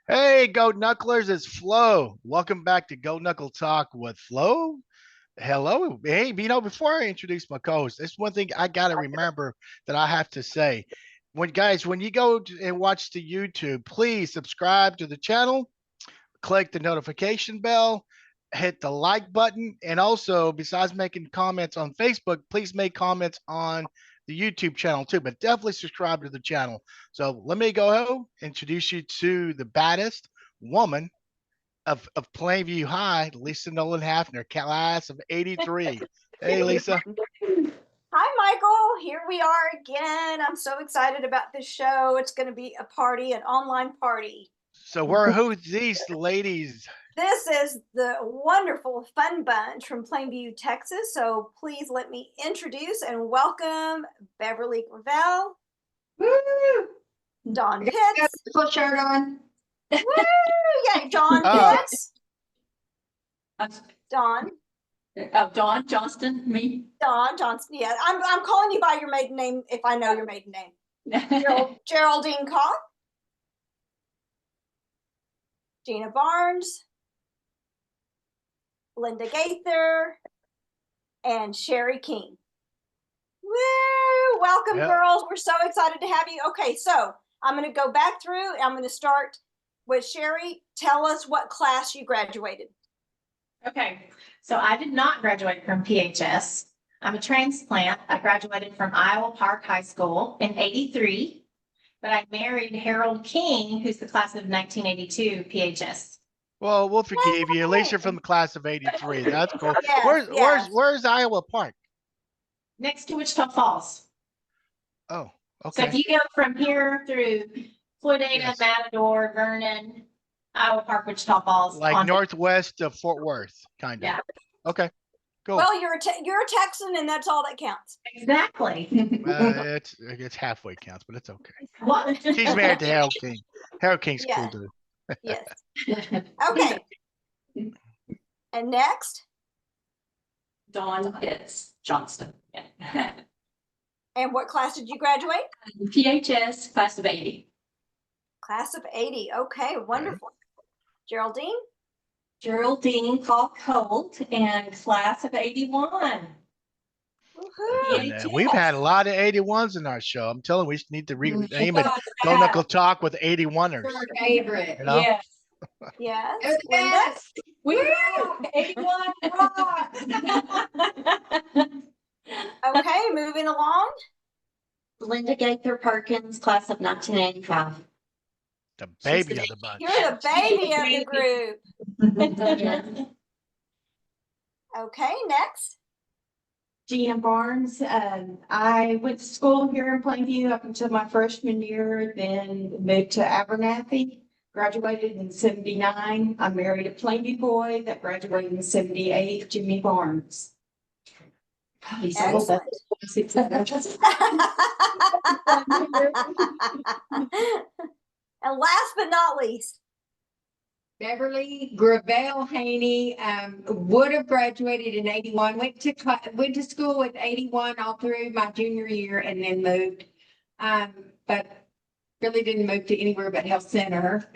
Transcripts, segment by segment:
Hey, Go Knucklers, it's Flo. Welcome back to Go Knuckle Talk with Flo. Hello. Hey, before I introduce my co-host, there's one thing I gotta remember that I have to say. When you go and watch the YouTube, please subscribe to the channel, click the notification bell, hit the like button, and also, besides making comments on Facebook, please make comments on the YouTube channel too. But definitely subscribe to the channel. So let me go introduce you to the baddest woman of Plainview High, Lisa Nolan Hafner, class of '83. Hey, Lisa. Hi, Michael. Here we are again. I'm so excited about this show. It's going to be a party, an online party. So who's these ladies? This is the wonderful Fun Bunch from Plainview, Texas. So please let me introduce and welcome Beverley Gravelle. Woo! Dawn Pitts. Full shirt on. Woo! Yeah, Dawn Pitts. Dawn. Dawn Johnston, me. Dawn Johnston. Yeah, I'm calling you by your maiden name if I know your maiden name. Gerald Dean Calk. Jeanna Barnes. Lynda Gaither. And Sherrie King. Woo! Welcome, girls. We're so excited to have you. Okay, so I'm going to go back through. I'm going to start with Sherrie. Tell us what class you graduated. Okay, so I did not graduate from PHS. I'm a transplant. I graduated from Iowa Park High School in '83, but I married Gerald King, who's the class of 1982 PHS. Well, we'll forgive you. At least you're from the class of '83. That's cool. Yes, Where's Iowa Park? Next to Wichita Falls. Oh, okay. So if you go from here through Floydada, Matador, Vernon, Iowa Park, Wichita Falls. Like northwest of Fort Worth, kind of. Yeah. Okay, cool. Well, you're a Texan, and that's all that counts. Exactly. It's halfway counts, but it's okay. What? She's married to Harold King. Harold King's cool, dude. Yes. Okay. And next? Dawn Pitts Johnston. And what class did you graduate? PHS, class of '80. Class of '80. Okay, wonderful. Geraldine? Gerald Dean Calk Holt and class of '81. We've had a lot of 81s in our show. I'm telling you, we need to rename it Go Knuckle Talk with 81ers. Our favorite, you know? yes. Yes. Lynda? We're 81 rock. Okay, moving along. Lynda Gaither Perkins, class of 1985. The baby of the bunch. You're the baby of the group. Okay, next. Jeanna Barnes. I went to school here in Plainview up until my freshman year, then moved to Abernathy, graduated in '79. I married a Plainview boy that graduated in '78, Jimmy Barnes. Excellent. And last but not least, Beverley Gravelle Haney would have graduated in '81. Went to school with '81 all through my junior year, and then moved. But really didn't move to anywhere but Health Center.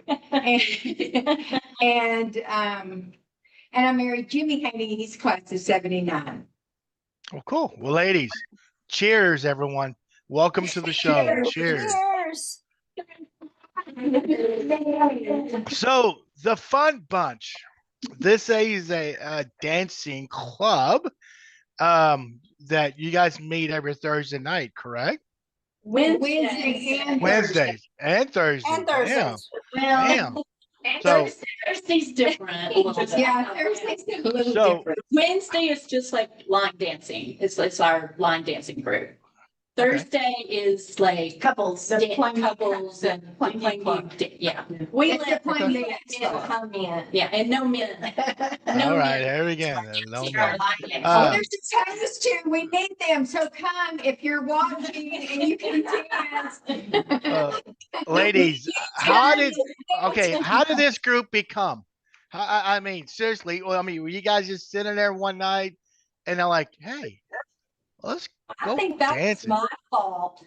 and I married Jimmy Haney. He's class of '79. Oh, cool. Well, ladies, cheers, everyone. Welcome to the show. Cheers. cheers. So the Fun Bunch. This is a dancing club that you guys meet every Thursday night, correct? Wednesdays And Thursdays. And Thursdays. Damn. So Thursday's different. Yeah, Thursday's a little different. Wednesday is just like line dancing. It's our line dancing group. Thursday is like couples and playing club. Yeah. We let men come in. Yeah, and no men. All right, here we go. No men. There's the Texas too. We need them. So come if you're watching and you can dance. Ladies, how did this group become? I mean, seriously. Well, I mean, were you guys just sitting there one night and they're like, "Hey, let's go I think that dancing." was my fault.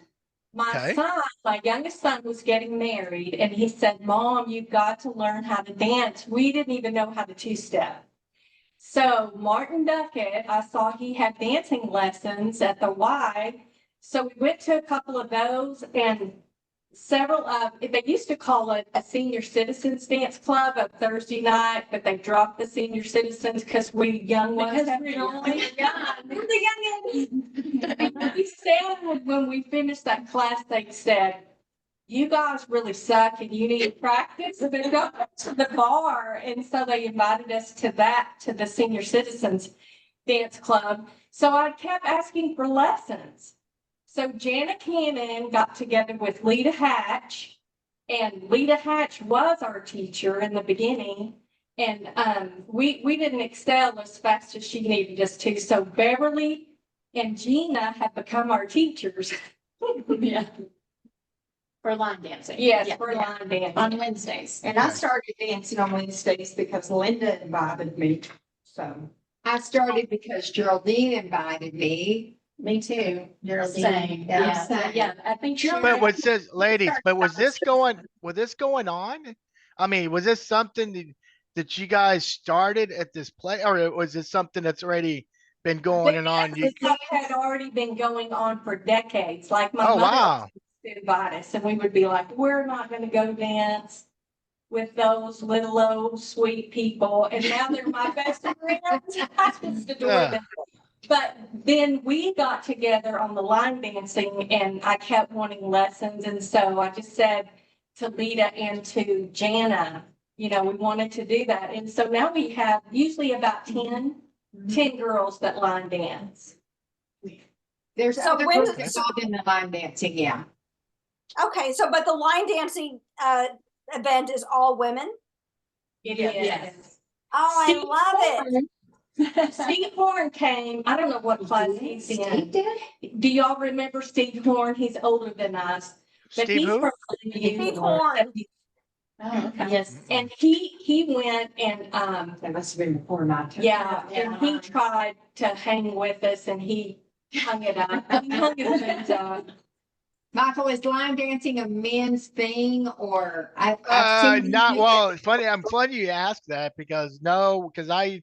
Okay. My youngest son was getting married and he said, Mom, you've got to learn how to dance. We didn't even know how to two-step. So Martin Duckett, I saw he had dancing lessons at the Y. So we went to a couple of those and several of, they used to call it a senior citizens dance club of Thursday night, but they dropped the senior citizens because we young ones. Because have we're young. young. We're the youngins. And we said, when we finished that class, they said, you guys really suck and you need to practice, but go to the bar. And so they invited us to the senior citizens dance club. So I kept asking for lessons. So Jeanna Cannon got together with Lita Hatch, and Lita Hatch was our teacher in the beginning. And we didn't excel as fast as she needed us to. So Beverly and Jeanna have become our teachers. Yeah. For line dancing. Yes, Yeah. for line dancing. On Wednesdays. And I started dancing on Wednesdays because Lynda invited me, so. I started because Gerald Dean invited me. Me too. You're Same, saying. yeah, Same. yeah, I think you're. But what says, ladies, but was this going on? I mean, was this something that you guys started at this play, or was this something that's already been going on? It had already been going on for decades, like my Oh, mother wow. used to invite us, and we would be like, we're not gonna go dance with those little old sweet people, and now they're my best friends. I just adore Yeah. them. But then we got together on the line dancing and I kept wanting lessons. And so I just said to Lita and to Jeanna, we wanted to do that. And so now we have usually about 10 girls that line dance. There's So other when groups does- involved in the line dancing, yeah. Okay, so but the line dancing event is all women? It is. Yes. Oh, I love it. Steve Horn came, I don't know what class he's Steve in. did? Do y'all remember Steve Horn? He's older than us. But Steve he's who? from Lynda Steve Horn. Oh, okay. Yes. And he went and That must have been before my time. yeah, and he tried to hang with us and he hung it up. He hung his things up. Michael, is line dancing a men's thing or I've seen you Not do well. it. It's funny. I'm glad you asked that because I,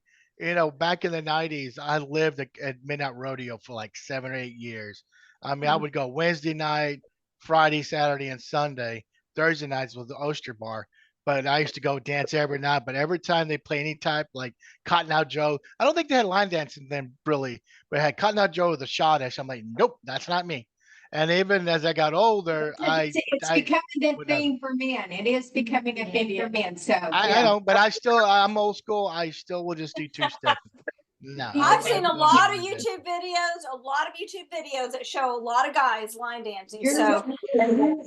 back in the '90s, I lived at Midnight Rodeo for like 7 or 8 years. I mean, I would go Wednesday night, Friday, Saturday, and Sunday. Thursday nights was the Oyster Bar. But I used to go dance every night. But every time they play any type like Cotton Eye Joe, I don't think they had line dancing then really, but it had Cotton Eye Joe with a shawdish. I'm like, nope, that's not me. And even as I got older, It's becoming a would, thing for men. It is becoming a thing for men, so. I yeah. know, but I'm old school. I still will just do two-step. No. I've seen a lot of YouTube videos that show a lot of guys line dancing. So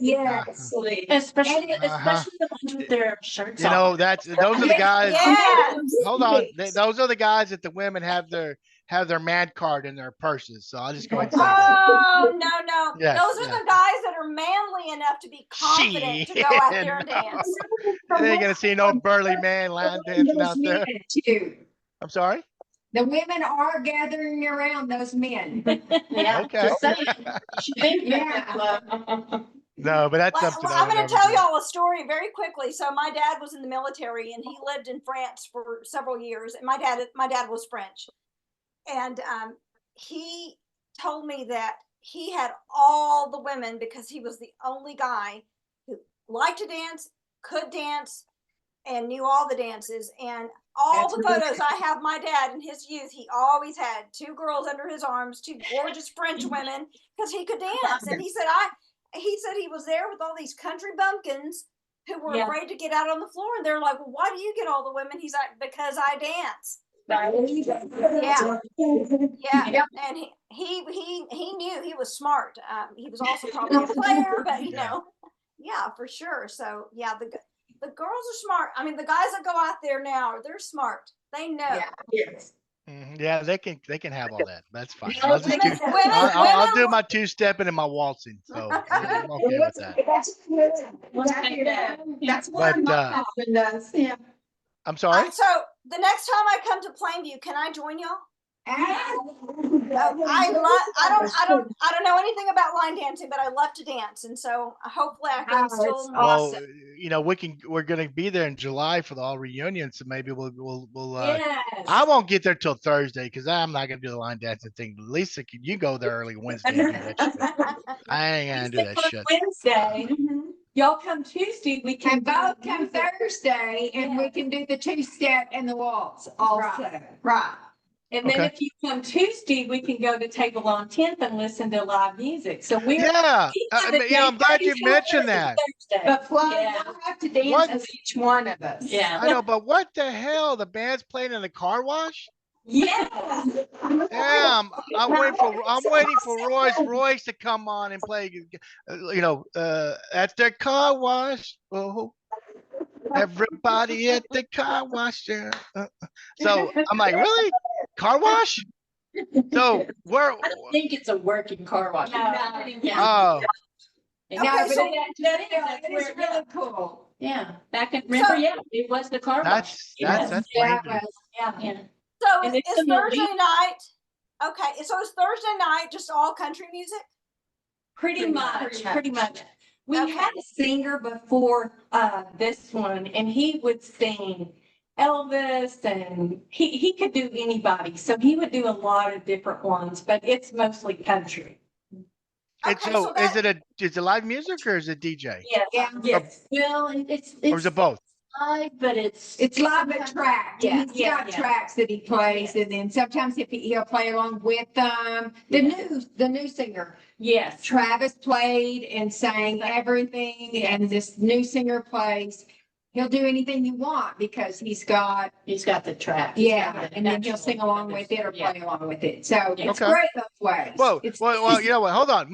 Yes. Especially Uh-huh. the ones with their shirts You on. know, those are the guys. yes. Hold on. Those are the guys that the women have their man card in their purses. So I'll just go ahead and say that. Oh no. Yes, Those are yes. the guys that are manly enough to be confident to go out there and Shit, no. dance. You ain't gonna see no burly man line dancing out there. Too. I'm sorry. The women are gathering around those men. Yeah. Okay. Just saying. You should think Yeah. club. No, but that's something. I'm going to tell y'all a story very quickly. So my dad was in the military and he lived in France for several years. And my dad was French, and he told me that he had all the women because he was the only guy who liked to dance, could dance, and knew all the dances. And all the photos I have my dad in his youth, he always had 2 girls under his arms, 2 gorgeous French women, because he could dance. And he said he was there with all these country bumpkins who were Yeah. afraid to get out on the floor. And they're like, well, why do you get all the women? He's like, because I dance. Yeah. Yeah. And he knew he was smart. He was also probably a player, but yeah, for sure. So yeah, the girls are smart. I mean, the guys that go out there now, they're smart. They know. Yeah, they can have all that. That's fine. Women- I'll do my two-stepping and my waltzing. So I'm okay with that. That's what But, my husband does, yeah. I'm sorry. So the next time I come to Plainview, can I join y'all? I don't know anything about line dancing, but I love to dance, and so hopefully I can Oh, still. it's Well, you know, we're gonna be there in July for the all reunion, so maybe we'll Yes. I won't get there till Thursday because I'm not gonna do the line dancing thing. Lisa, can you go there early Wednesday and do that shit? I ain't gonna do that shit. Wednesday. Y'all come Tuesday, we can And both come Thursday and we can do the two-step and the waltz also. Right. And then Okay. if you come Tuesday, we can go to Table on 10th and listen to live music. So we're. Yeah, you know, I'm glad you Thursday. mentioned that. But Flo, Yeah. you'll have to dance What? with each one of us. Yeah. I know, but what the hell? The band's playing in the car wash? Yeah. Yeah, I'm waiting for Royce to come on and play. You know, at the car wash. Oh, everybody at the car wash. Yeah. So I'm like, really? Car wash? So where? I don't think it's a working car wash. No. Yeah. Oh, And Okay, No, but so- it is really cool. Yeah. Back in, remember, yeah, it was the car wash. that's Yeah, lame. Yeah. So And is it's a Thursday movie. night? Okay, so is Thursday night just all country music? Pretty much. We Okay. had a singer before this one, and he would sing Elvis, and he could do anybody. So he would do a lot of different ones, but it's mostly country. It's Okay, so so that- is it live music or is it DJ? Yes. Yeah. Yes. Well, it's Or is it both? live, but it's Live at track. Yeah, He's yeah, got yeah. tracks that he plays, and then sometimes he'll play along with the new singer. yes. Travis played and sang everything, and this new singer plays. He'll do anything you want because he's got the track. He's got the and then he'll actual- sing along with it or Yeah. play along with it. So it's Okay. great both ways. Well, It's well, you know what? Hold on.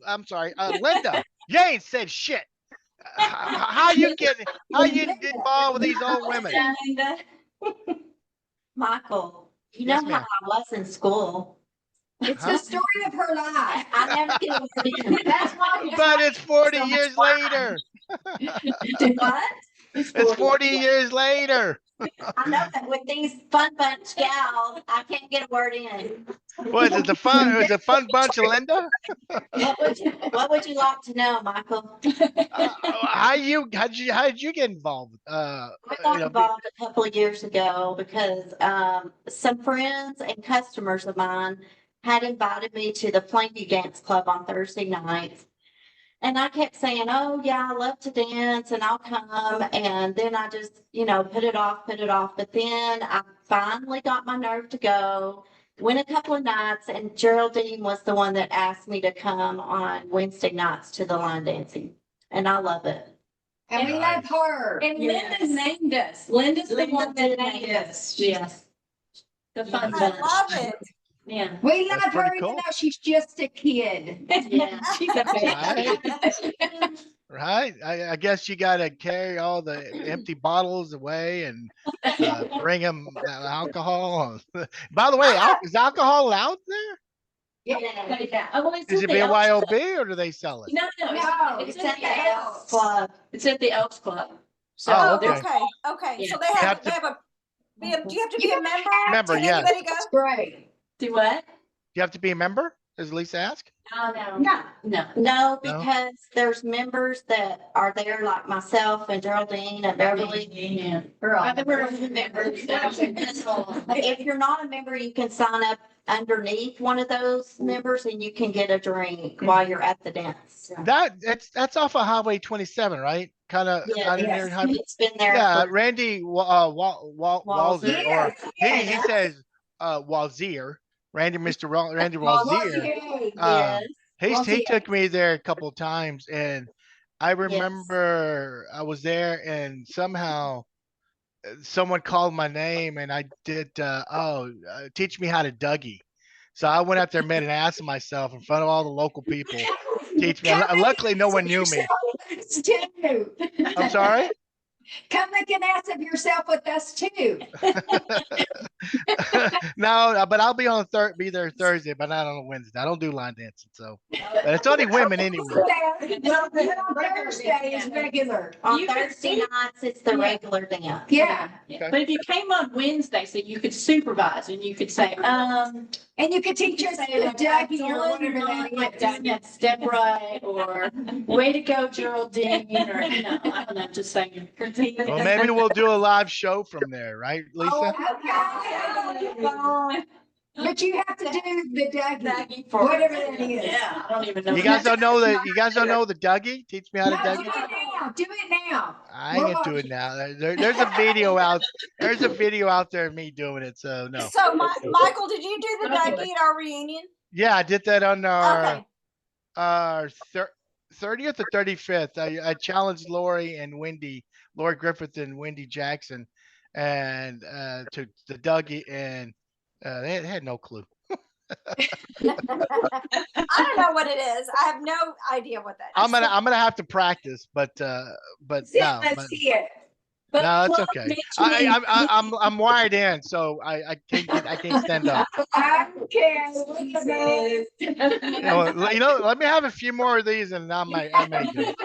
I'm sorry, Linda. You ain't said shit. How you involved with these old women? Linda. Michael, you Yes, know ma'am. how I was in school. It's Huh? the story of her life. I never get a word in. That's why. But it's 40 years later. What? It's 40 years later. I know that with these fun bunch gals, I can't get a word in. Was it the fun? Was it a fun bunch of Linda? What would you like to know, Michael? How did you get involved? I got involved a couple of years ago because some friends and customers of mine had invited me to the Plainview Dance Club on Thursday nights. And I kept saying, oh, yeah, I love to dance and I'll come. And then I just, put it off. But then I finally got my nerve to go. Went a couple of nights, and Gerald Dean was the one that asked me to come on Wednesday nights to the line dancing. And I love it. And we love her. And Yes. Linda named us. Linda's the Linda one that did named name us. Yes. The fun I bunch. love it. Yeah. We That's love her pretty even cool. though she's just a kid. Yeah. She's a Right. Right? I guess you got to carry all the empty bottles away and bring them alcohol. By the way, is alcohol allowed there? Yeah. Oh, well, it's Is at it the Elks Club. BYOB or do they sell it? No, No, it's It's at at the the Elks. Elks Club. It's at the Elks Club. So Oh, Oh, okay. there's- okay. Yeah. So they You have, have to- they have do you have to be a member? Member, Can yeah. anybody go? It's great. Do what? You have to be a member? Does Lisa ask? No. No, No? because there's members that are there like myself and Geraldine and Beverly. Yeah. Other members. But if you're not a member, you can sign up underneath one of those members and you can get a drink while you're at the dance. That's off of Highway 27, right? Kind of Yeah, near Highway. it's been there. Yeah, for- Randy Walzer, or he says Walzier. Randy Walzier. Yes. He took me there a couple of times, and I remember I was there, and somehow someone called my name, and I did. Teach me how to Dougie. So I went out there and made an ass of myself in front of all the local people. Teach me. Luckily, no one knew me. I'm sorry. Come make an ass of yourself with us too. No, but I'll be on be there Thursday, but not on Wednesday. I don't do line dancing, so but it's only women anyway. Well, then on Thursday is regular. On You can Thursday see- nights, it's the Yeah. regular dance. Yeah, Okay. But if you came on Wednesday, so you could supervise and you could say, and you could teach us the Dougie or whatever that is. that step right, or way to go, Gerald Dean, or, you know, I don't know, just saying. Well, maybe we'll do a live show from there, right, Lisa? Okay. But you have to do the Dougie, for whatever that is. Yeah, I don't even know. You guys don't know that. You guys don't know the Dougie? Teach me how to No, Dougie. do it now. Do it now. I ain't gonna do it now. There's a video out. There's a video out there of me doing it. So no. So Michael, did you do the Dougie at our reunion? Yeah, I did that on Okay. our 30th or 35th. I challenged Lori Griffith and Wendy Jackson, and to the Dougie, and they had no clue. I don't know what it is. I have no idea what that is. I'm gonna have to practice, but no, Let's but, see it. no, it's okay. I'm wired in, so I can't stand up. Okay. You know, let me have a few more of these, and I may do it.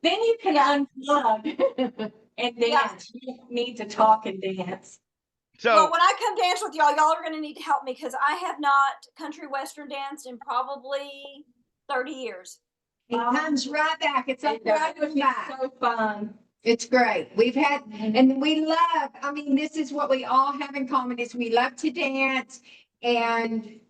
Then you can unplug and dance. You don't need to talk and dance. So Well, when I come dance with y'all are going to need to help me because I have not country western danced in probably 30 years. It comes right back. It's a right back. So fun. It's great. We've had, and we love, I mean, this is what we all have in common is we love to dance and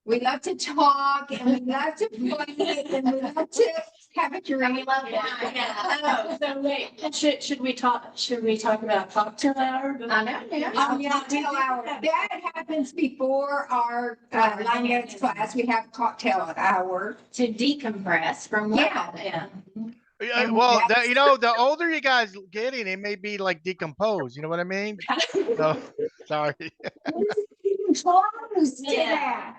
we love to talk and we love to play and we love to have a drink. We love that. Yeah. So wait, should we talk about cocktail hour? I know. Oh, yeah, cocktail hour. That happens before our line dance class. We have cocktail hour. To decompress from work. Yeah. yeah, well, you know, the older you guys getting, it may be like decomposed. You know what I mean? So sorry. Close to that.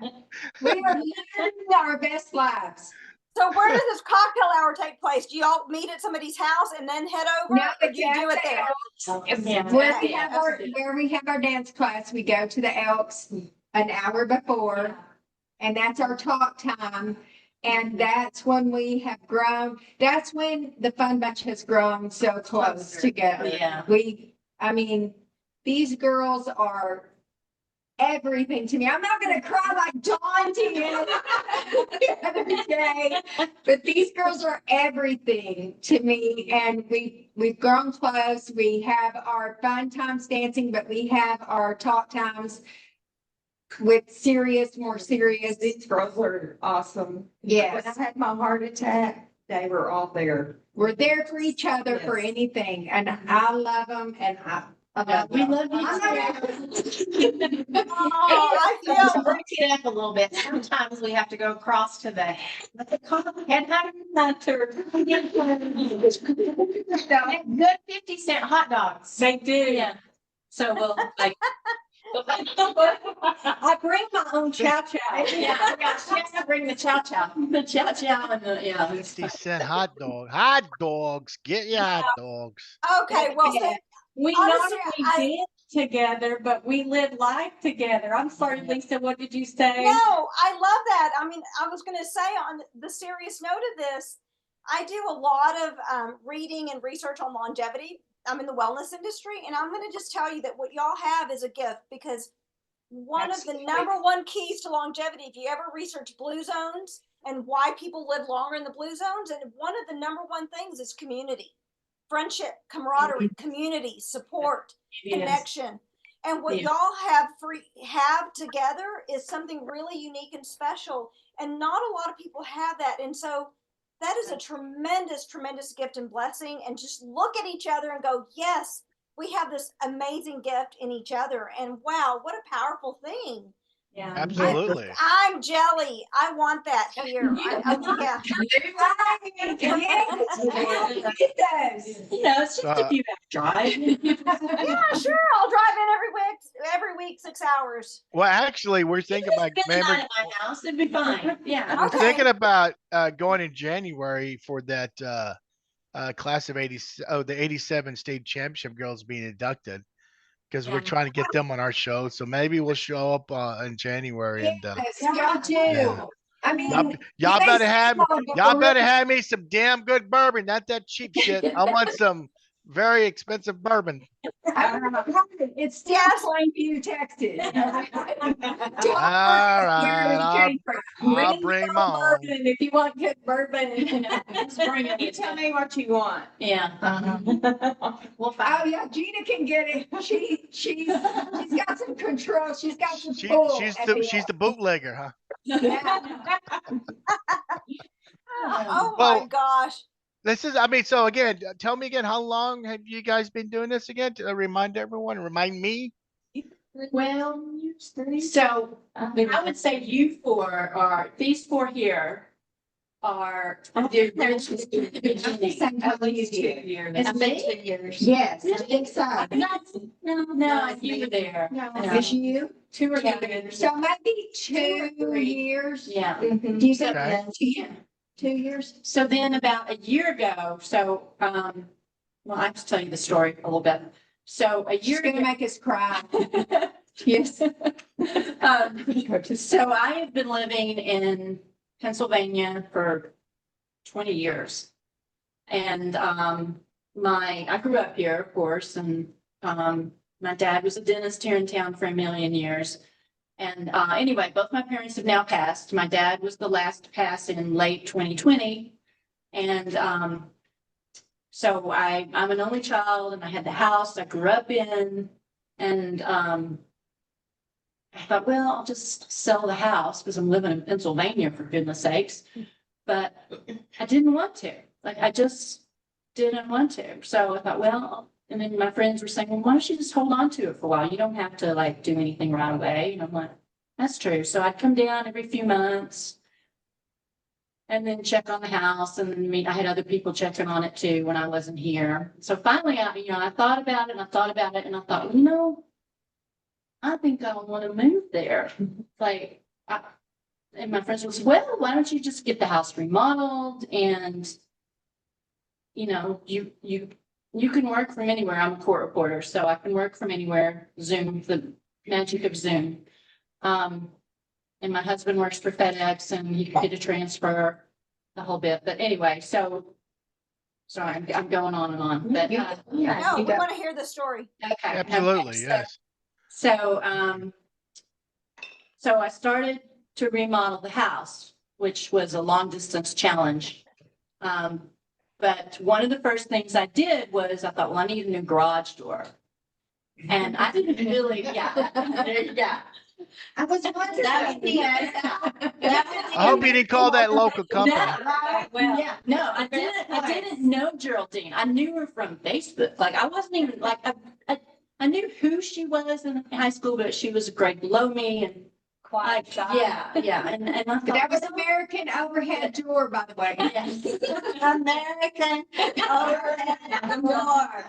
We are living our best lives. So where does this cocktail hour take place? Do y'all meet at somebody's house and then head over? No, Or do you do it there? Where we have our dance class, we go to the Elks an hour before, and that's our talk time. And that's when we have grown. That's when the Fun Bunch has grown so close together. Yeah. I mean, these girls are everything to me. I'm not gonna cry like Dawn did the other day, but these girls are everything to me, and we've grown close. We have our fun times dancing, but we have our talk times with more serious. These girls are awesome. Yes, When I had my heart attack, they were all there. we're there for each other for Yes. anything, and I love them, and I love We them. love you. Oh, I To feel break it up a little bit, sometimes we have to go across to the headhunter. Good 50-cent hot dogs. They do. Yeah. So we'll like. I bring my own chow chow. Yeah, she has to bring the chow chow, and the, yeah. 50-cent hot dogs. Get your hot dogs. okay. Well, so We Honestly, not only dance together, but we live life together. I'm sorry, Lisa, what did you say? no, I love that. I mean, I was going to say on the serious note of this, I do a lot of reading and research on longevity. I'm in the wellness industry, and I'm going to just tell you that what y'all have is a gift because one of the number one keys to longevity, if you ever research blue zones and why people live longer in the blue zones, and one of the number one things is community, friendship, camaraderie, community, support, connection. And what Yeah. y'all have together is something really unique and special. And not a lot of people have that. And so that is a tremendous, tremendous gift and blessing. And just look at each other and go, yes, we have this amazing gift in each other. And wow, what a powerful thing. Yeah. Absolutely. I'm jelly. I want that here. Yeah. You know, it's just a few hour drive. Yeah, sure. I'll drive in every week, 6 hours. Well, actually, we're thinking about Spend the night at my house, it'd be fine. Yeah. we're Okay. thinking about going in January for that class of the 87 state championship girls being inducted because we're Yeah. trying to get them on our show. So maybe we'll show up in January and Yes, y'all do. yeah. I mean, Y'all they better say have y'all, but y'all for better real, have me some damn good bourbon, not that cheap shit. I want some very expensive bourbon. it's still Yes. Plainview, Texas. All right, I'll Bring bring your my own. bourbon if you want good bourbon. Just bring it. You tell me what you want. Yeah. We'll Oh find. yeah, Jeanna can get it. She's got some control. She's got some pull. She's at the bootlegger, huh? Yeah. Oh Well, my gosh. So again, tell me again, how long have you guys been doing this again? To remind everyone, remind me. Well, so I would say you four are, these four here are the original beginning of these 2 years. It's And been they- 2 years. Yes, I think so. No, you were there. No, No. is you? 2 or 3 Yeah. years. So maybe 2 years. Yeah. Do you say Okay. 2 years? So then about a year ago, well, I have to tell you the story a little bit. So a She's year gonna ago. make us cry. Yes. So I have been living in Pennsylvania for 20 years. And I grew up here, of course, and my dad was a dentist here in town for a million years. And anyway, both my parents have now passed. My dad was the last to pass in late 2020. And so I'm an only child, and I had the house I grew up in. And I thought, well, I'll just sell the house because I'm living in Pennsylvania, for goodness sakes. But I didn't want to. Like, I just didn't want to. So I thought, well, and then my friends were saying, well, why don't you just hold on to it for a while? You don't have to like do anything right away. And I'm like, that's true. So I'd come down every few months and then check on the house. And then I had other people checking on it too when I wasn't here. So finally, I thought about it and I thought about it and I thought, well, I think I want to move there. And my friends was, well, why don't you just get the house remodeled and, you can work from anywhere. I'm a court reporter, so I can work from anywhere. Zoom, the magic of Zoom. And my husband works for FedEx and he did a transfer, the whole bit. But anyway, so sorry, I'm going on and on. But No, we want to hear the story. okay. Absolutely, Okay, yes. So I started to remodel the house, which was a long distance challenge. But one of the first things I did was I thought, well, I need a new garage door. And I didn't really, yeah. I was wondering. That was the I hope you didn't call that local company. Well, yeah, no, I didn't know Geraldine. I knew her from Facebook. Like, I wasn't even like, I knew who she was in high school, but she was a grade below me and Quiet, shy. yeah. And I thought, That was American overhead door, by the way. American overhead door.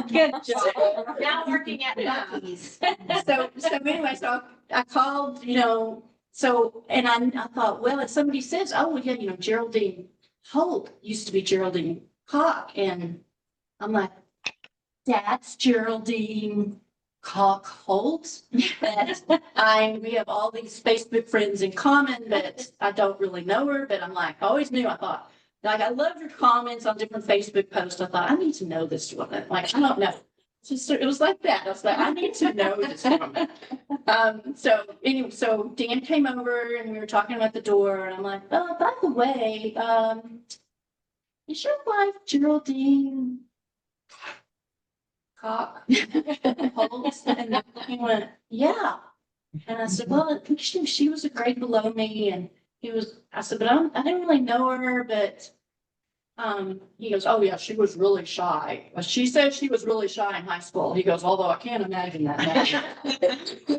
good job. Now working at Buc-ee's. So anyway, so I called, and I thought, well, if somebody says, oh, yeah, Gerald Dean Holt used to be Geraldine Calk. And I'm like, that's Geraldine Calk Holt. That we have all these Facebook friends in common, but I don't really know her. But I'm like, I always knew. I thought, like, I loved her comments on different Facebook posts. I thought, I need to know this woman. Like, I don't know. It was like that. I was like, I need to know this woman. So Dan came over and we were talking about the door, and I'm like, oh, by the way, is your wife Geraldine Calk Holt? And he went, yeah. And I said, well, I think she was a grade below me, and I said, but I didn't really know her, but he goes, oh yeah, she was really shy. She said she was really shy in high school. He goes, although I can't imagine that now.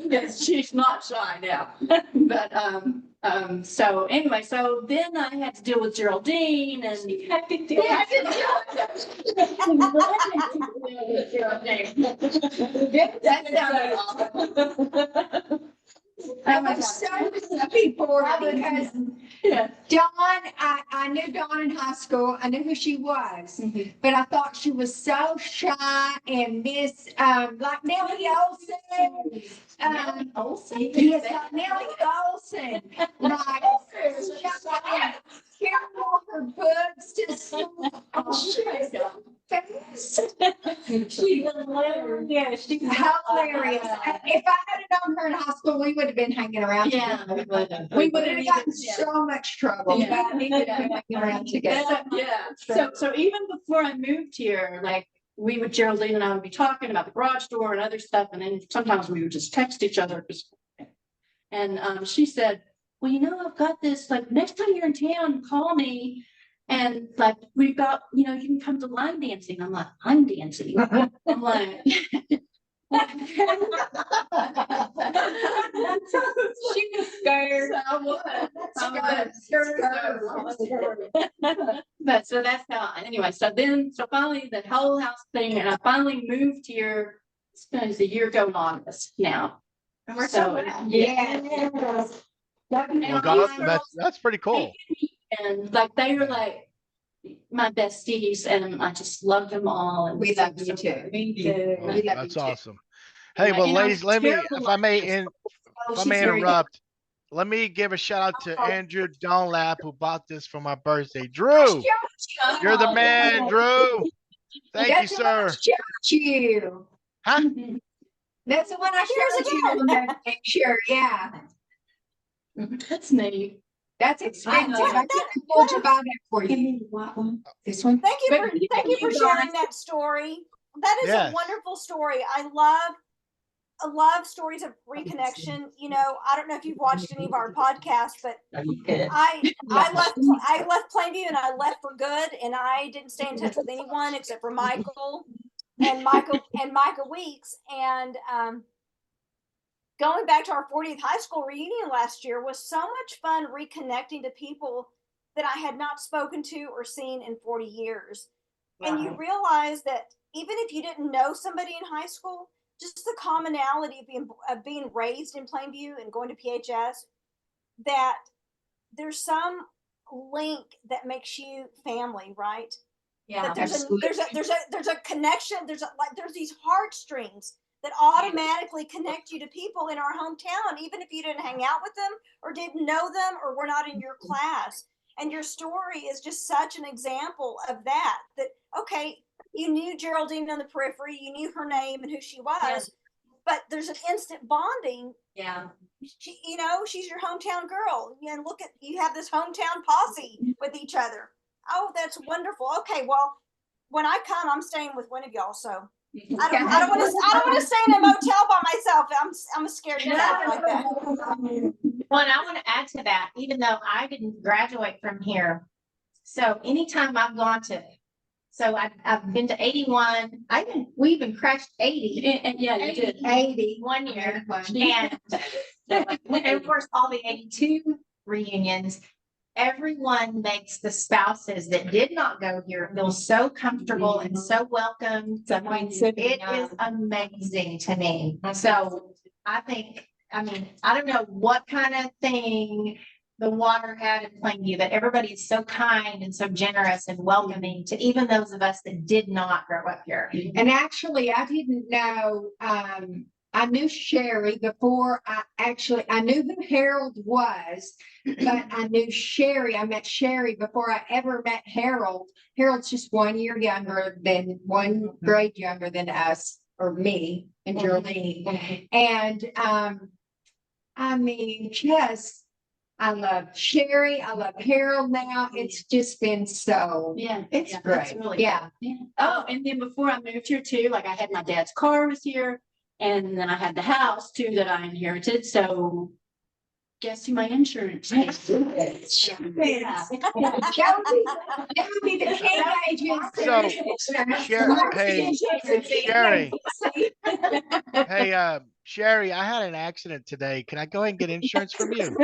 Yes, she's not shy now. But so anyway, so then I had to deal with Geraldine, and I had to deal with Geraldine. That sounded awful. I was so happy for her because Dawn, I knew Dawn in high school. I knew who she was, but I thought she was so shy and Miss, like Nellie Olson. Olsen? Yes, like Nellie Olson. Like, shy, carrying all her books to school. Oh, she was so fast. She was hilarious. Yeah, she's hilarious. If I had known her in high school, we would have been hanging around. Yeah, together. we We would have gotten so much trouble. Yeah. But we would have been hanging around together. So even before I moved here, like Geraldine and I would be talking about the garage door and other stuff, and then sometimes we would just text each other. And she said, well, I've got this, like, next time you're in town, call me. And like, we've got, you can come to line dancing. I'm like, line dancing. I'm like, she was scared. I was. But so that's how, anyway, so finally the whole house thing, and I finally moved here. It's a year going on this now. And we're so yeah. Well, God, that's pretty cool. And like, they were like my besties, and I just love them all. And We love you too. Me too. Well, that's awesome. Hey, well, ladies, if I may interrupt, let me give a shout out to Andrew Dunlap, who bought this for my birthday. Drew, you're the man, Drew. Thank you, sir. You. Huh? That's the one I showed you in that picture. Yeah. That's neat. That's expensive. I can't afford to buy that for you. This one. Thank you for sharing that story. That is a wonderful story. I love stories of reconnection. I don't know if you've watched any of our podcasts, but I left Plainview and I left for good, and I didn't stay in touch with anyone except for Michael Weeks. And going back to our 40th high school reunion last year was so much fun, reconnecting to people that I had not spoken to or seen in 40 years. Wow. And you realize that even if you didn't know somebody in high school, just the commonality of being raised in Plainview and going to PHS, that there's some link that makes you family, right? Yeah, that there's a connection. There's these heartstrings that automatically connect you to people in our hometown, even if you didn't hang out with them or didn't know them or were not in your class. And your story is just such an example of that, okay, you knew Geraldine on the periphery, you knew her name and who she was, but there's an instant bonding. Yeah. She's your hometown girl. And you have this hometown posse with each other. Oh, that's wonderful. Okay, well, when I come, I'm staying with one of y'all, so I don't want to stay in a motel by myself. I'm scared to death like that. Well, and I want to add to that, even though I didn't graduate from here. So anytime I've gone to, I've been to 81. We even crashed 80. And yeah, you did 80 one year. And of course, all the 82 reunions. Everyone makes the spouses that did not go here feel so comfortable and so welcome. It is amazing to me. So I don't know what kind of thing the water had in Plainview, but everybody is so kind and so generous and welcoming to even those of us that did not grow up here. And actually, I didn't know, I knew Sherrie before I knew who Harold was, but I knew Sherrie. I met Sherrie before I ever met Harold. Harold's just 1 year younger than one grade younger than us, or me and Geraldine. And I love Sherrie. I love Harold now. It's just been it's great. Really Oh, and then before I moved here too, like I had my dad's car was here. And then I had the house too that I inherited. So guess who my insurance is? That would be the king agent. Hey, Sherrie, I had an accident today. Can I go ahead and get insurance from you?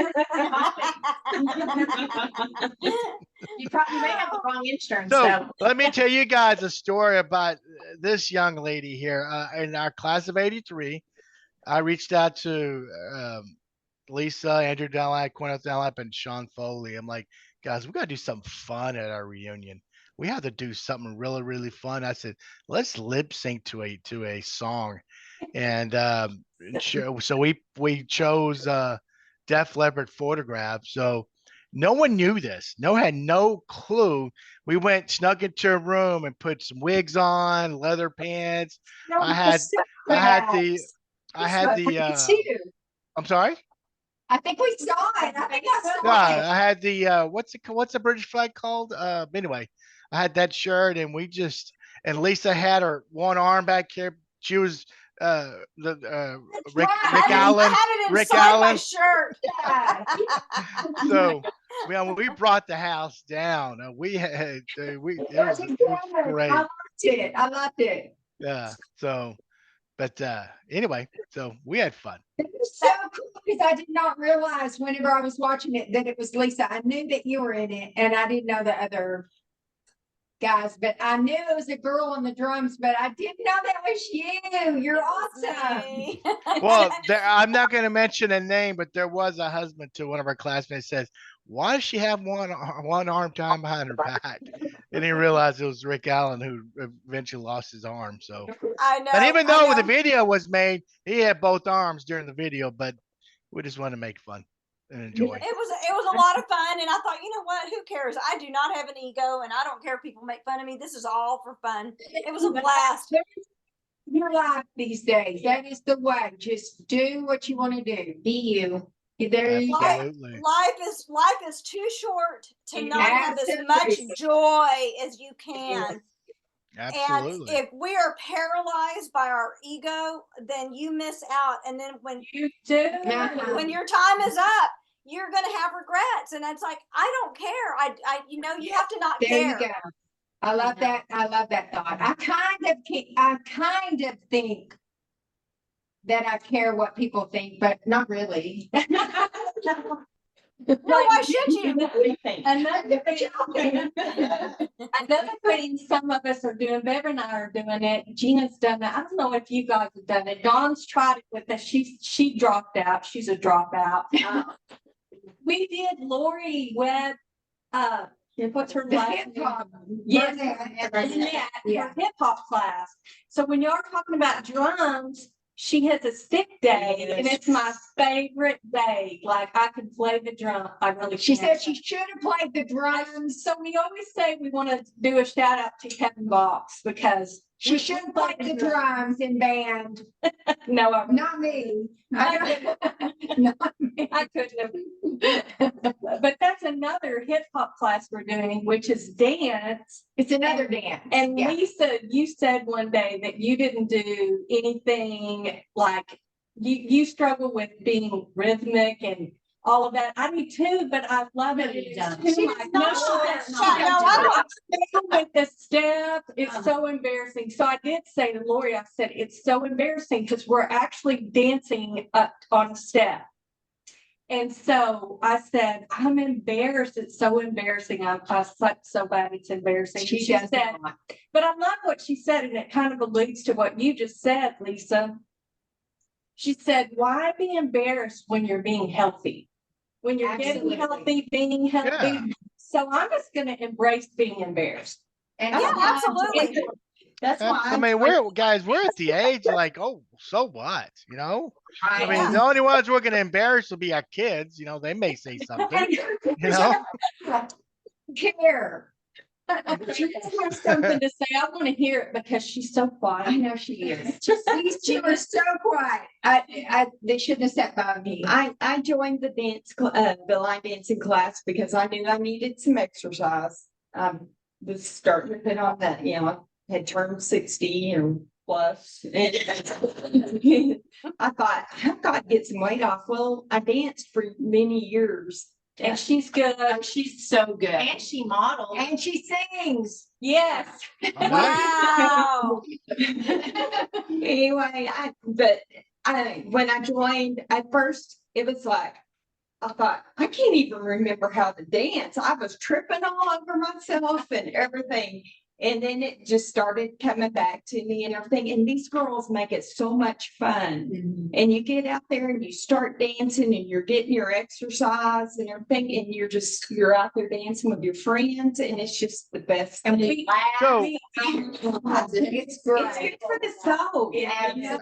You probably may have the wrong insurance. So let me tell you guys a story about this young lady here. In our class of '83, I reached out to Lisa, Andrew Dunlap, Quinn Dunlap, and Sean Foley. I'm like, guys, we got to do something fun at our reunion. We have to do something really, really fun. I said, let's lip sync to a song, and so we chose Def Leppard Photograph. So no one knew this. No had no clue. We went snuck into a room and put some wigs on, leather pants. I had the I'm sorry. I think we saw it. I think I saw Yeah, it. I had the what's the British flag called? Anyway, I had that shirt, and and Lisa had her one arm back here. She was the Rick Allen. I had it Rick inside my Allen. shirt. So when we brought the house down, we had it was great. I loved it. Yeah. So, but anyway, so we had fun. It was so cool because I did not realize whenever I was watching it that it was Lisa. I knew that you were in it, and I didn't know the other guys, but I knew it was a girl on the drums, but I didn't know that was you. You're awesome. Well, I'm not going to mention a name, but there was a husband to one of our classmates says, why does she have one arm tied behind her back? And he realized it was Rick Allen who eventually lost his arm. So I know. And even though the video was made, he had both arms during the video, but we just want to make fun and enjoy. It was a lot of fun, and I thought, you know what? Who cares? I do not have an ego, and I don't care if people make fun of me. This is all for fun. It was a blast. Your life these days. That is the way. Just do what you want to do. Be you. There you go. Absolutely. Life is too short to not have as much joy as you can. Absolutely. And if we are paralyzed by our ego, then you miss out. And then when You do. when your time is up, you're gonna have regrets. And it's like, I don't care. I you have to not There care. you go. I love that. I love that thought. I kind of think that I care what people think, but not really. No, why should you? Another thing some of us are doing, Bev and I are doing it. Jeanna's done that. I don't know if you guys have done it. Dawn's tried it with us. She dropped out. She's a dropout. We did Lori Webb. What's her last name? Yes, her hip hop class. So when y'all are talking about drums, she has a stick day, and it's my favorite day. Like, I could play the drum. I really. She said she should have played the drums. So we always say we want to do a shout out to Kevin Box because she should have played the drums in band. No, not me. Not me. I couldn't have. But that's another hip hop class we're doing, which is dance. It's another dance. And Lisa, you said one day that you didn't do anything like you struggle with being rhythmic and all of that. I do too, but I love it. With the step, it's so embarrassing. So I did say to Lori, I said, it's so embarrassing because we're actually dancing up on a step. And so I said, I'm embarrassed. It's so embarrassing. I suck so bad. It's embarrassing. She said, but I love what she said. And it kind of alludes to what you just said, Lisa. She said, why be embarrassed when you're being healthy? When you're getting healthy, being healthy. Yeah. So I'm just going to embrace being embarrassed. And absolutely. That's why. I mean, we're at the age like, oh, so what? I mean, the only ones we're going to embarrass will be our kids. They may say something. Care. She has something to say. I want to hear it because she's so quiet. I know she is. She was so quiet. They shouldn't have sat by me. I joined the line dancing class because I knew I needed some exercise. Was starting to put on that, had turned 60 or plus. And I thought, I've got to get some weight off. Well, I danced for many years. And she's good. She's so good. And she models. And she sings. Yes. Wow. Anyway, when I joined, at first it was like, I thought, I can't even remember how to dance. I was tripping all over myself and everything. And then it just started coming back to me and everything. And these girls make it so much fun. And you get out there and you start dancing and you're getting your exercise and everything. And you're out there dancing with your friends. And it's just the best. And we laugh. It's great. It's good for the soul.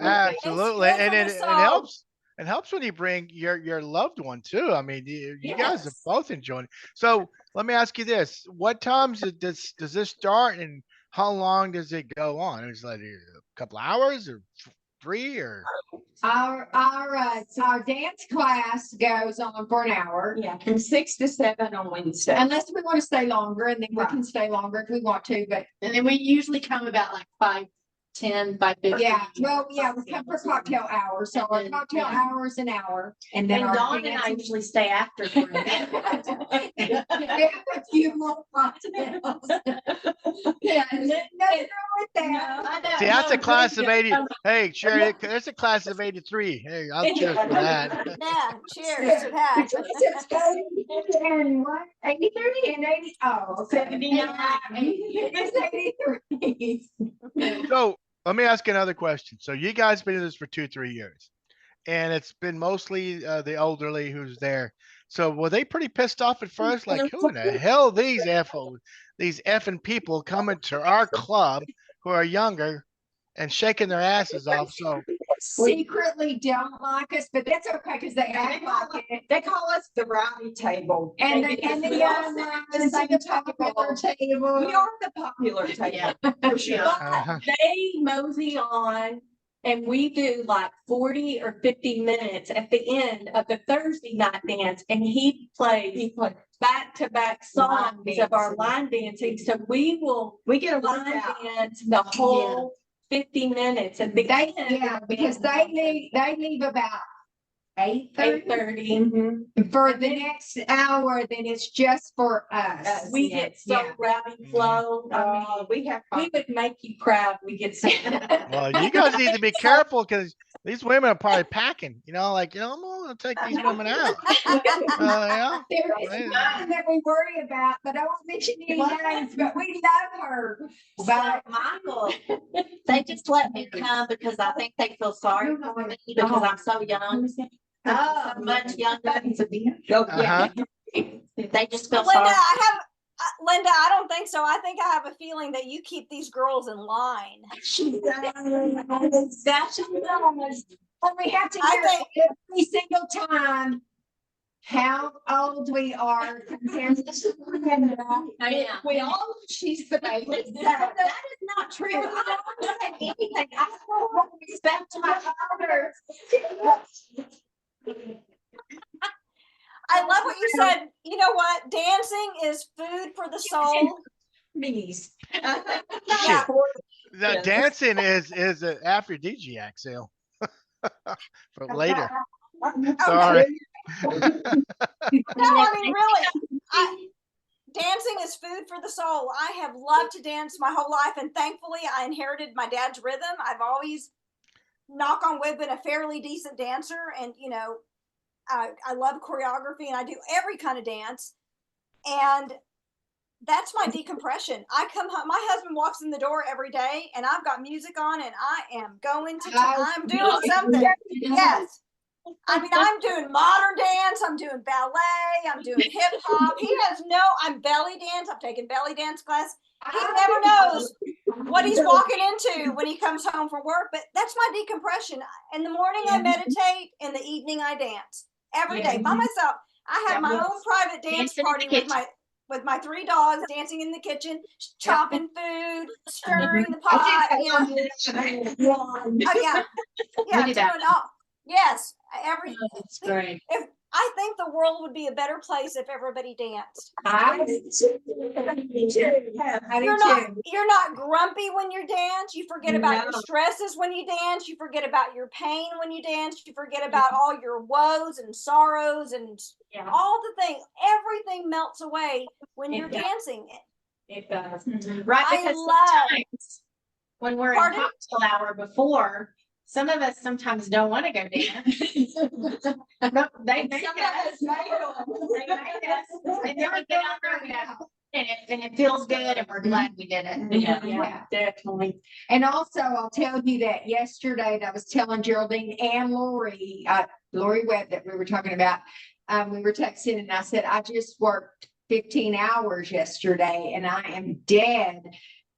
Absolutely. It's good And for it, the it soul. helps. It helps when you bring your loved one too. I mean, you guys are Yes. both enjoying it. So let me ask you this: what times does this start, and how long does it go on? It's like a couple hours, or 3, or Our dance class goes on for an hour. Yeah, from 6 to 7 on Wednesday. Unless we want to stay longer, and then we can stay longer if we want to, but And then we usually come about like 5:10, 5:15. yeah, well, yeah, we come for cocktail hour, so our And then, cocktail yeah. hour is an hour, and then And our Dawn and I dancing- usually stay after for a bit. Yeah, a few more cocktails. Yeah, nothing wrong with that. see, that's a class of 80. Hey, Sherry, that's a class of 83. Hey, I'll cheers for that. Yeah, cheers to that. And what, 83 and 80, oh, 79. It's 83. So let me ask another question. So you guys been in this for 2-3 years, and it's been mostly the elderly who's there. So were they pretty pissed off at first? Like, who in the hell these effing people coming to our club who are younger and shaking their asses off? So Secretly don't like us, but that's okay because they act like it. They call us the rowdy table. And the young ones, like the popular table. We are the popular table. For sure. uh-huh. They mosey on and we do like 40 or 50 minutes at the end of the Thursday night dance, and he plays back-to-back songs of our line dancing. So we get a line workout. dance the whole 50 minutes, and Because they leave about 8:30. 8:30. For the next hour, then it's just for us. We get so Yeah. rowdy flow. I mean, we would make you proud. We get so. Well, you guys need to be careful because these women are probably packing. I'm going to take these women out. Yeah. There is nothing that we worry about, but I won't mention any names, but we love her. But Michael, they just let me come because I think they feel sorry for me because I'm so young. So much younger. Uh-huh. They just feel Lynda, sorry. Lynda, I don't think so. I think I have a feeling that you keep these girls in line. And we have to I hear every single time how old we are compared to We all, she's the baby. That is not true. I don't say anything. I have respect to my elders. I love what you said. You know what? Dancing is food for the soul. Me's. Yeah. The dancing is an aphrodisiac, sale for later. Sorry. No, I mean, really, dancing is food for the soul. I have loved to dance my whole life, and thankfully I inherited my dad's rhythm. I've always, knock on wood, been a fairly decent dancer, and I love choreography, and I do every kind of dance, and that's my decompression. I come home, my husband walks in the door every day, and I've got music on, and I am going to, I'm doing something. Yes. I mean, I'm doing modern dance, I'm doing ballet, I'm doing hip hop. I'm belly dance, I'm taking belly dance class. He never knows what he's walking into when he comes home from work, but that's my decompression. In the morning I meditate, in the evening I dance. Every day by myself. I have my own private dance party with my 3 dogs, dancing in the kitchen, chopping food, stirring the pot. Oh yeah, doing all. Yes, That's great. If I think the world would be a better place if everybody danced. You're not grumpy when you dance. You forget about your stresses when you dance. You forget about your pain when you dance. You forget about all your woes and sorrows and all the things. Everything melts away when you're dancing. It does. Right, I because love- sometimes when we're Pardon? in cocktail hour before, some of us sometimes don't want to go dance. No, they make us. They make us. And then we get out there and go, And it feels good and we're glad we did it. Yeah, definitely. And also, I'll tell you that yesterday, and I was telling Geraldine and Lori, Lori Webb that we were talking about, we were texting and I said, I just worked 15 hours yesterday and I am dead.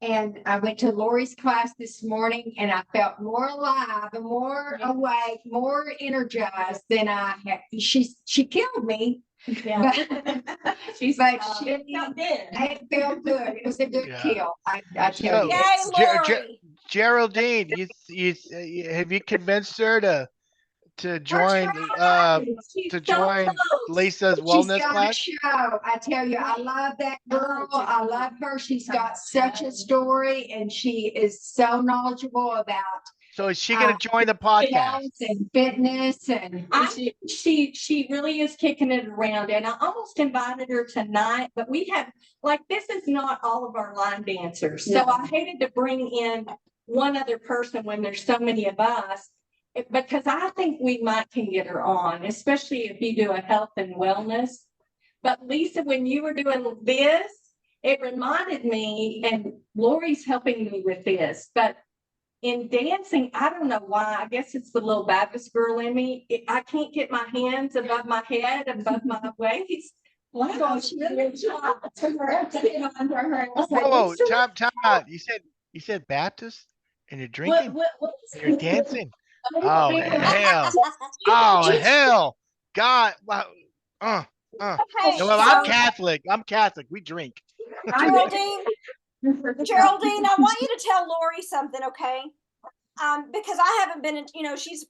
And I went to Lori's class this morning and I felt more alive and more awake, more energized than I had. She killed me. Yeah. It felt good. It was a good Yeah. kill. I tell you. Yay, Lori. Geraldine, have you convinced her to join Lisa's She's wellness got a class? show. I tell you, I love that girl. I love her. She's got such a story and she is so knowledgeable about So is she going to join the podcast? health and fitness and She really is kicking it around, and I almost invited her tonight, but we have, like, this is not all of our line dancers. So I hated to bring in one other person when there's so many of us, because I think we might can get her on, especially if you do a health and wellness. But Lisa, when you were doing this, it reminded me, and Lori's helping me with this, but in dancing, I don't know why. I guess it's the little Baptist girl in me. I can't get my hands above my head, above my waist. Wow, she really tried. Whoa, time out. You said Baptist and you're drinking? You're dancing? Oh hell. Oh hell. God. Wow. Okay, Well, I'm Catholic. We drink. Geraldine, I want you to tell Lori something, okay? Because I haven't been in, she's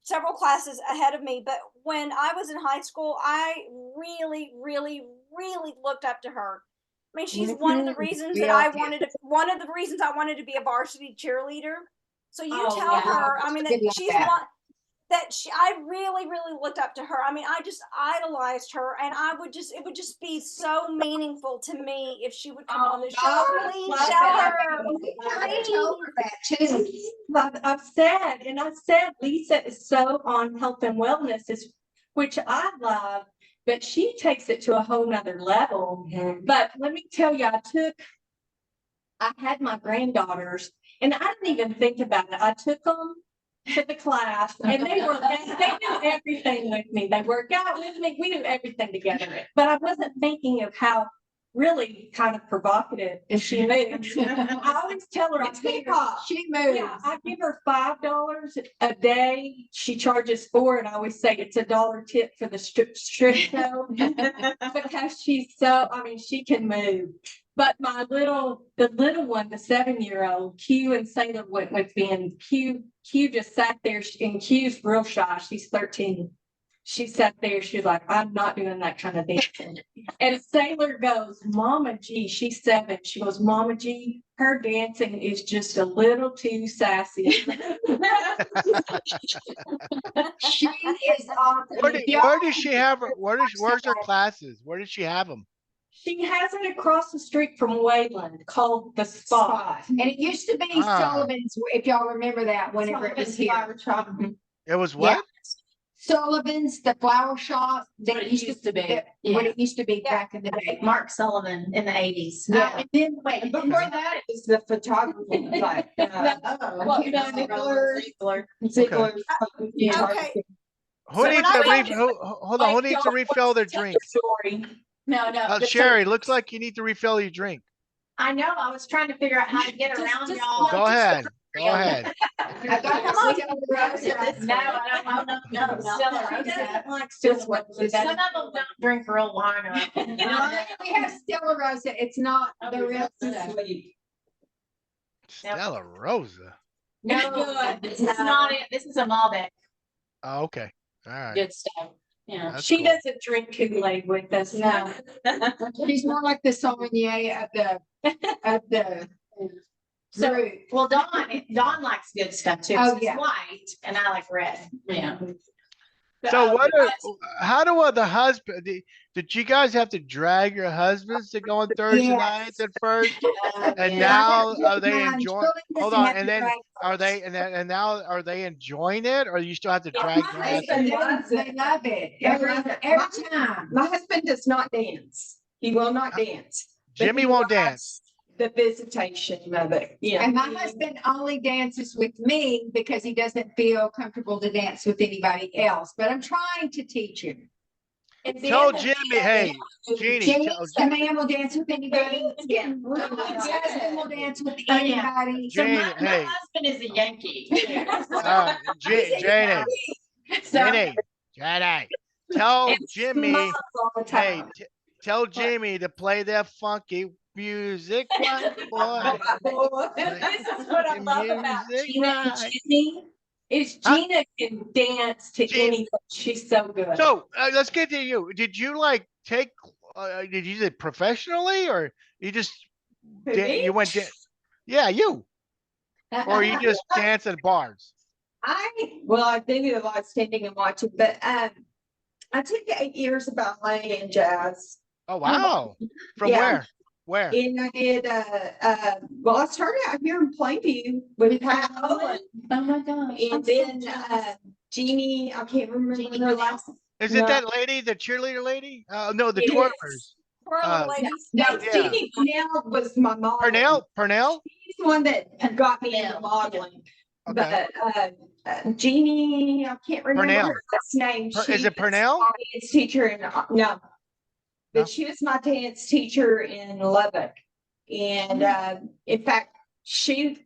several classes ahead of me, but when I was in high school, I really, really, really looked up to her. I mean, she's one of the reasons I wanted to be a varsity cheerleader. So you tell her, I mean, that she's one I really, really looked up to her. I mean, I just idolized her, and it would just be so meaningful to me if she would come on the show. Please tell her. I told her that too. I've said Lisa is so on health and wellness, which I love, but she takes it to a whole nother level. But let me tell you, I had my granddaughters, and I didn't even think about it. I took them to the class, and they knew everything with me. They worked out with me. We knew everything together. But I wasn't thinking of how really kind of provocative she moves. I always tell her, She moves. yeah, I give her $5 a day. She charges $4, and I always say it's $1 tip for the strip show because she's so. I mean, she can move. But the little one, the 7-year-old, Q and Sailor went with me, and Q just sat there, and Q's real shy. She's 13. She sat there. She's like, I'm not doing that kind of dancing. And Sailor goes, Mama G, she's 7. She goes, Mama G, her dancing is just a little too sassy. She is awesome. Where does she have her? Where's her classes? Where does she have them? She has it across the street from Wayland called the Spot. And it used to be Sullivan's, if y'all remember that, whenever it was here. It was what? Yeah. Sullivan's, the flower shop that used to be when it used to be back in the day. Mark Sullivan in the 80s. Yeah. And then before that is the photography, like Ziegler. Okay. Who needs to refill their drink? No. Sherrie, looks like you need to refill your drink. I know. I was trying to figure out how to get around y'all. Go ahead. No, I don't. Stella Rosa. Some of them don't drink real wine. We have Stella Rosa. It's not the real stuff. Stella Rosa. No, this is not it. This is a Malbec. Oh, okay. All right. Good stuff. Yeah. That's She cool. doesn't drink Kool-Aid with us. No. She's more like the sommelier of the So, well, Dawn likes good stuff too. Oh, It's yeah. white, and I like red. Yeah. So how do the husband, did you guys have to drag your husbands to go on Thursday Yes. nights at first? And Yeah. now are they enjoying, Shirley hold doesn't on, have and to then drag are they, and now are they enjoying it, or you still have to drag your They husband? love it every time. My husband does not dance. He will not dance. but Jimmy he won't likes dance. The visitation of it, yeah. And my husband only dances with me because he doesn't feel comfortable to dance with anybody else, but I'm trying to teach him. And Tell then Jimmy, hey, Jeannie, The man will dance with anybody. Yeah. My husband will dance with anybody. So Janie, my hey. husband is a Yankee. Janie, So Janie, tell and Jimmy, smiles all the hey, time. tell Jimmy to play that funky music, right, boy. This is what I love about Music, Jeanna and right. Jimmy, is Huh? Jeanna can dance to Jean- anything. She's so good. So let's get to you. Did you like take? Did you do it professionally, or you just you went? Yeah, you, or you just dance at bars? I did a lot of standing and watching, but I took 8 years of ballet and jazz. Oh wow! From Yeah. where? Where? And I did, well, I started out here in Plainview with Pat Owen. oh my gosh. And then, Jeannie, I can't remember her last. Is no. it that lady, the cheerleader lady? No, the It is. twirlers. Twirler ladies. No, Yeah. Jeannie Purnell was my mom. Purnell? She's the one that got me into modeling. Okay. But Jeannie, I can't remember Purnell. her last name. Is She it was Purnell? my dance teacher in, no. No? But she was my dance teacher in Lubbock. And in fact, she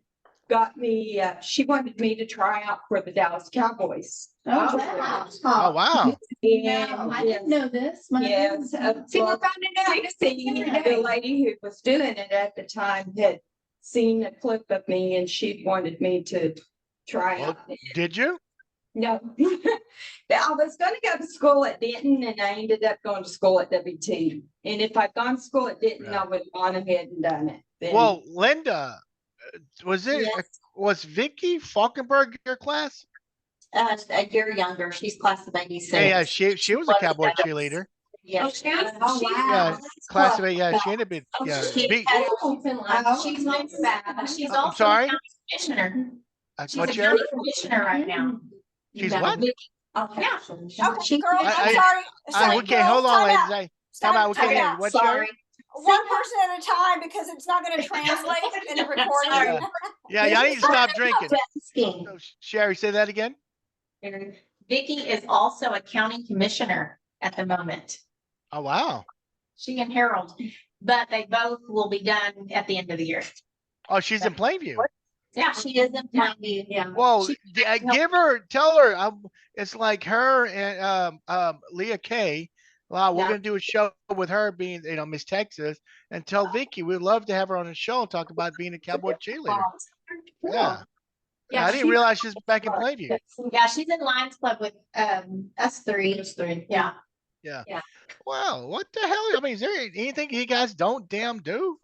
got me, she wanted me to try out for the Dallas Cowboys. Oh, wow. Oh wow! No, I didn't know this. My Yes. goodness. See, we're finding out. The lady who was doing it at the time had seen a clip of me and she wanted me to try Well, out. did you? No. I was gonna go to school at Denton and I ended up going to school at WT. And if I'd gone to school at Denton, Yeah. I would have gone ahead and done it. Then- Well, Lynda, was Vicky Falkenberg your class? A year younger. She's class of 86. Yeah, she was a cowboy cheerleader. Yes. Oh, wow. Yeah, class of 8. Yeah, she ended up. Yeah, She She's not bad. She's I'm also sorry? a county commissioner. She's what a year? county commissioner right now. She's No, what? Okay. Yeah. Okay, girls, I'm I- sorry. Sorry, Okay, hold girls, on, time ladies. out. Time out. We Time can't hear you. out. What Sorry. year? One person at a time because it's not gonna translate in the recording. Yeah. Yeah, y'all need to stop drinking. Asking. So, Sherry, say that again. Vicky is also a county commissioner at the moment. Oh wow. She and Harold, but they both will be done at the end of the year. Oh, she's in Plainview. Yeah, She is in Plainview. Yeah. Well, She- tell her. It's like her and Leah Kay. Wow, we're Yeah. gonna do a show with her being, Miss Texas, and tell Vicky we'd love to have her on the show and talk about being a cowboy cheerleader. Yeah. Yeah, I didn't she- realize she's back in Plainview. Yeah, she's in Lions Club with us three. Yeah. Wow, what the hell? I mean, is there anything you guys don't damn do?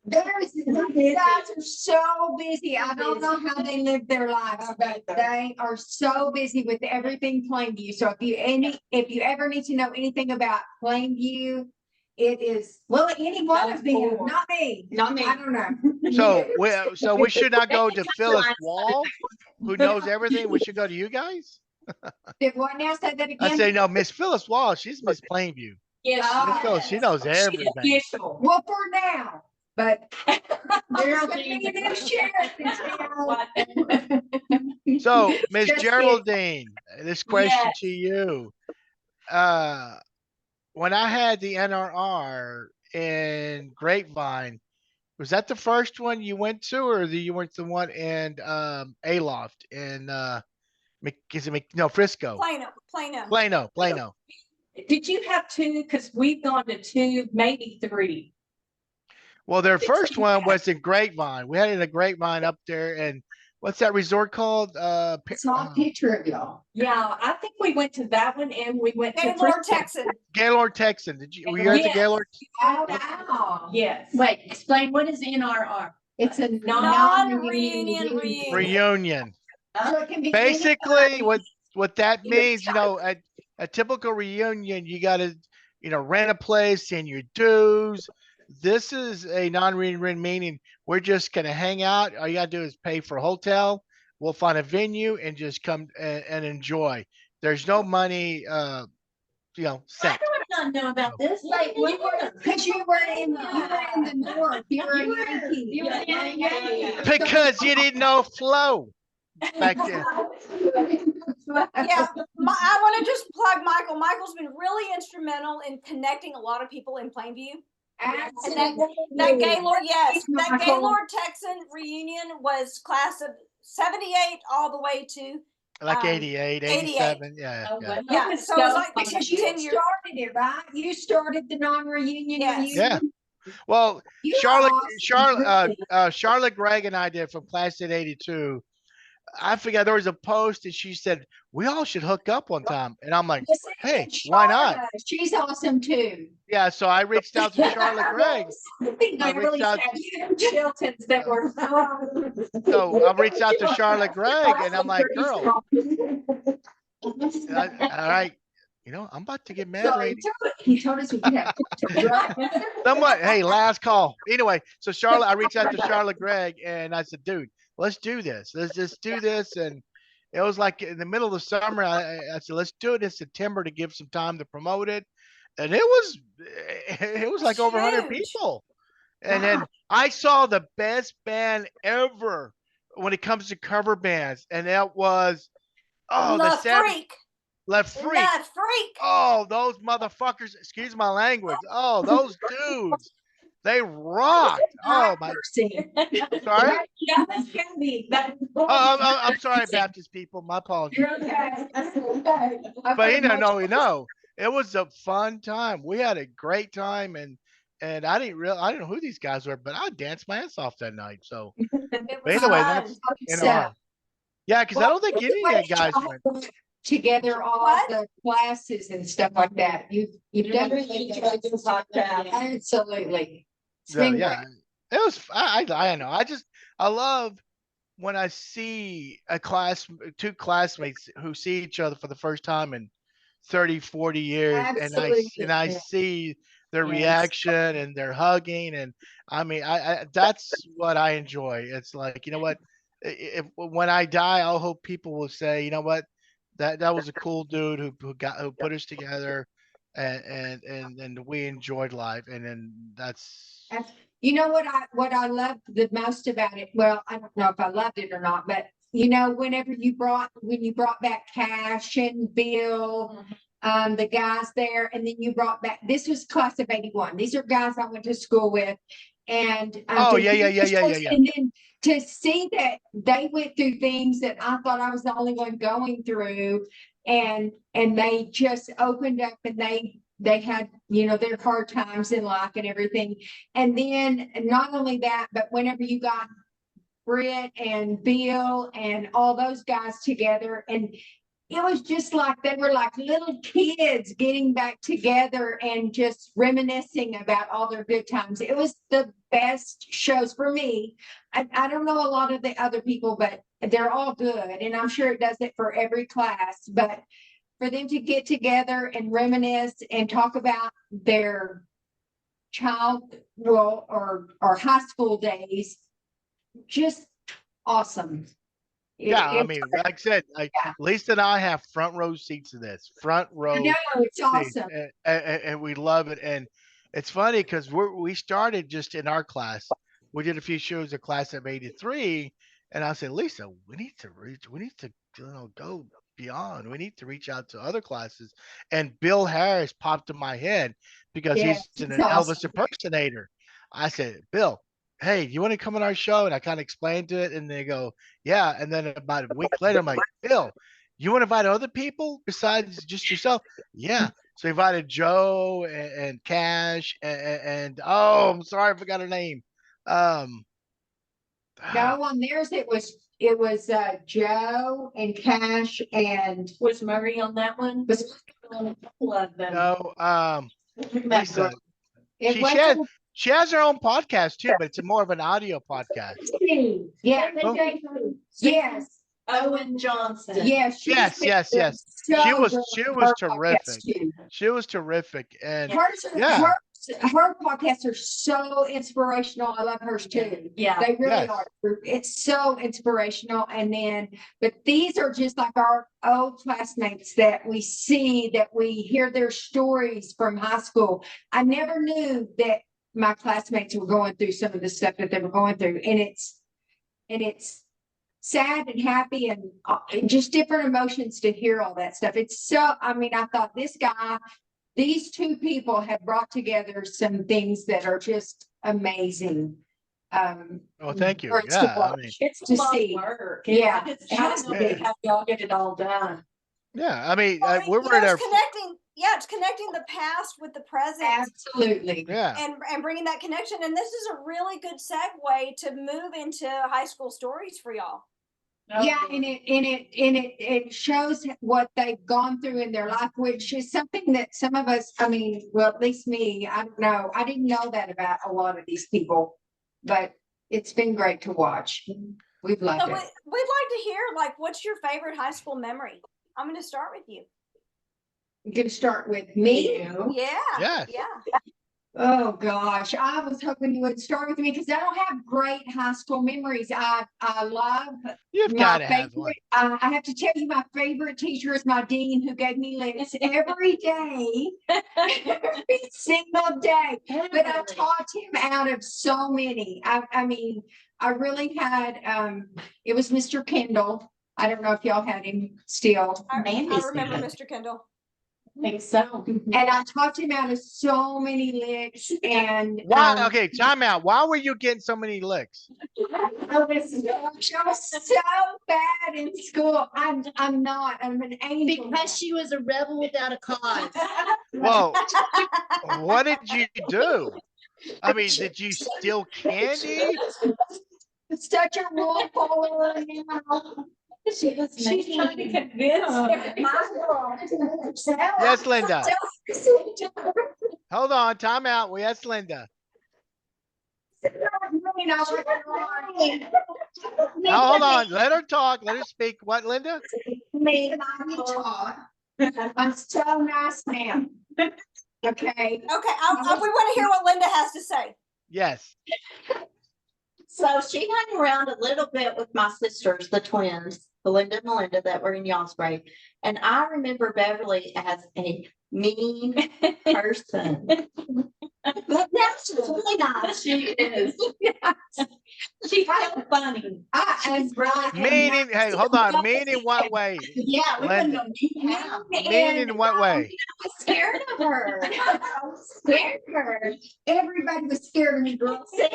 You guys are so busy. I don't know how they live their lives, but they are so busy with everything Plainview. So if you ever need to know anything about Plainview, it is, well, any one of them, not me. Not me. I don't know. So we should not go to Phyllis Wall, who knows everything. We should go to you guys. Did what now? Say that I again? say no, Miss Phyllis Wall. She's Miss Plainview. Yes, Miss Phyllis, she knows she's everything. official. Well, for now, but. Gerald There's Dean. gonna be a new sheriff in town. So, Miss Just Geraldine, this question Yes. to you. When I had the NRR in Grapevine, was that the first one you went to, or you went to the one in Aloft in Frisco? Plano. Did you have two? Because we've gone to two, maybe three. Well, their first one was in Grapevine. We had it in a Grapevine up there, and what's that resort called? Saw a picture of y'all. Yeah, I think we went to that one and we went to Gaylord, Frisco. Texan. Gaylord, Texan. Were you at the Yes. Gaylord? Oh, wow. Yes. Wait, explain what is NRR? It's a Non-reunion reunion. Reunion. So it can be Basically, anybody. what that means, at a typical reunion, you got to, rent a place and your dues. This is a non-reunion meaning we're just going to hang out. All you got to do is pay for a hotel. We'll find a venue and just come and enjoy. There's no money, I set. don't not know about this. Like, because you were in the north. You were in Yankee. Yeah. Because you didn't know flow back then. Yeah, I want to just plug Michael. Michael's been really instrumental in connecting a lot of people in Plainview. That Gaylord, yes, that Gaylord Texan reunion was class of 78 all the way to Like 88, 87. Yeah. Oh, Yeah. well, yeah. was So it's like Because you 10 years. started it, right? You started the non-reunion Yes. reunion. Yeah. Well, You Charlotte, awesome. Charlotte Gregg and I did from class of 82. I forgot there was a post and she said, we all should hook up one time. And I'm like, Listen, hey, and why not? Charlotte, she's awesome too. Yeah. So I reached out to Charlotte Gregg. I reached out, Chiltons that were. so I reached out to Charlotte Gregg and I'm like, girl, all right, you know, I'm about to get married. He told us we could have Somewhat, hey, last call. Anyway, so Charlotte, I reached out to Charlotte Gregg and I said, dude, let's do this. Let's just do this. And it was like in the middle of the summer. I said, let's do it in September to give some time to promote it. And it was like over 100 Huge. people. And then I saw the best band ever when it comes to cover bands. And that was, The Freak. Le Freak. The Freak. Oh, those motherfuckers, excuse my language. Oh, those dudes, they rocked. Oh, my. Sorry? Yeah, that's gonna be. I'm sorry, Baptist people. My apologies. You're okay. Okay. But no, it was a fun time. We had a great time, and I didn't know who these guys were, but I danced my ass off that night. So, It but was anyway, fun. that's yeah, because I don't think any of the guys went. Together all What? the classes and stuff like that. You've done really enjoyed this podcast. Absolutely. It's Yeah, been yeah. It was. I know. I love when I see two classmates who see each other for the first time in 30, 40 years, Absolutely. and I see their Yes. reaction and their hugging, and I mean, I that's what I enjoy. It's like, you know what, if when I die, I'll hope people will say, you know what, that was a cool dude who put us together, and we enjoyed life, and then that's. You know what I loved the most about it? Well, I don't know if I loved it or not, but you know, when you brought back Cash and Bill, the guys there, and then you brought back, this was class of 81. These are guys I went to school with. And Oh, to yeah. And then to see that they went through things that I thought I was the only one going through, and they just opened up, and they had, you know, their hard times in life and everything. And then not only that, but whenever you got Britt and Bill and all those guys together, and it was just like they were like little kids getting back together and just reminiscing about all their good times. It was the best shows for me. I don't know a lot of the other people, but they're all good. And I'm sure it does it for every class. But for them to get together and reminisce and talk about their or high school days, just awesome. I mean, like I said, Lisa and I have front row seats to this. Front row. I know, it's seats, awesome. and we love it. And it's funny because we started just in our class. We did a few shows in class of 83, and I said, Lisa, we need to go beyond. We need to reach out to other classes. And Bill Harris popped in my head because Yes, he's an it's awesome. Elvis impersonator. I said, Bill, hey, you want to come on our show? And I kind of explained to it, and they go, yeah. And then about a week later, I'm like, Bill, you want to invite other people besides just yourself? Yeah. So I invited Joe and Cash and oh, I'm sorry, I forgot her name. No, on theirs it was Joe and Cash and Was Murray on that one? was On a couple of them. no, Lisa. it She has her own podcast too, but it's more of an audio podcast. yeah. Oh. Yes. Owen Johnson. Yes. Yes. She was terrific. She was terrific, and Hers yeah. her podcasts are so inspirational. I love hers too. Yeah. They really Yes. are. It's so inspirational. And then, but these are just like our old classmates that we see, that we hear their stories from high school. I never knew that my classmates were going through some of the stuff that they were going through. And it's sad and happy and just different emotions to hear all that stuff. It's so, I mean, I thought these two people have brought together some things that are just amazing. Oh, thank you. for us to Yeah, I watch, mean, It's to a lot of see. work. Yeah. It's challenging how y'all get it all done. yeah. I mean, Well, we're you know, in our it's connecting. Yeah, it's connecting the past with the present. Absolutely. yeah. And bringing that connection. And this is a really good segue to move into high school stories for y'all. Yeah, and it shows what they've gone through in their life, which is something that some of us, I mean, well, at least me, I don't know. I didn't know that about a lot of these people, but it's been great to watch. We've loved So it. we'd like to hear, like, what's your favorite high school memory? I'm going to start with you. I'm gonna start with me. Yeah. Yes. Yeah. Oh gosh, I was hoping you would start with me because I don't have great high school memories. I love You've my got to have one. favorite. I have to tell you, my favorite teacher is my dean, who gave me licks every day, every single day. But I taught him out of so many. I mean, I really had. It was Mr. Kendall. I don't know if y'all had him still. I Mandy's remember dad. Mr. Kendall. I think so. And I taught him out of so many licks. And Why? Okay, time out. Why were you getting so many licks? I was so bad in school. I'm not. I'm an angel. Because she was a rebel without a cause. Well, what did you do? I mean, did you steal candy? Such a rule follower. She's trying to convince Yes, Linda. Hold on, time out. Yes, Linda. Now, hold on. Let her talk. Let her speak. What, Linda? I'm so nice now. Okay. Okay. We want to hear what Lynda has to say. Yes. So she hung around a little bit with my sisters, the twins, Belinda and Melinda, that were in y'all's grade. And I remember Beverly as a mean person. But now she's really nice. She is. She's so funny. Meaning, hey, hold on. Mean in what way? Yeah, we wouldn't know how. Mean in what way? I was scared of her. I was scared of her. Everybody was scared of me, girl. See?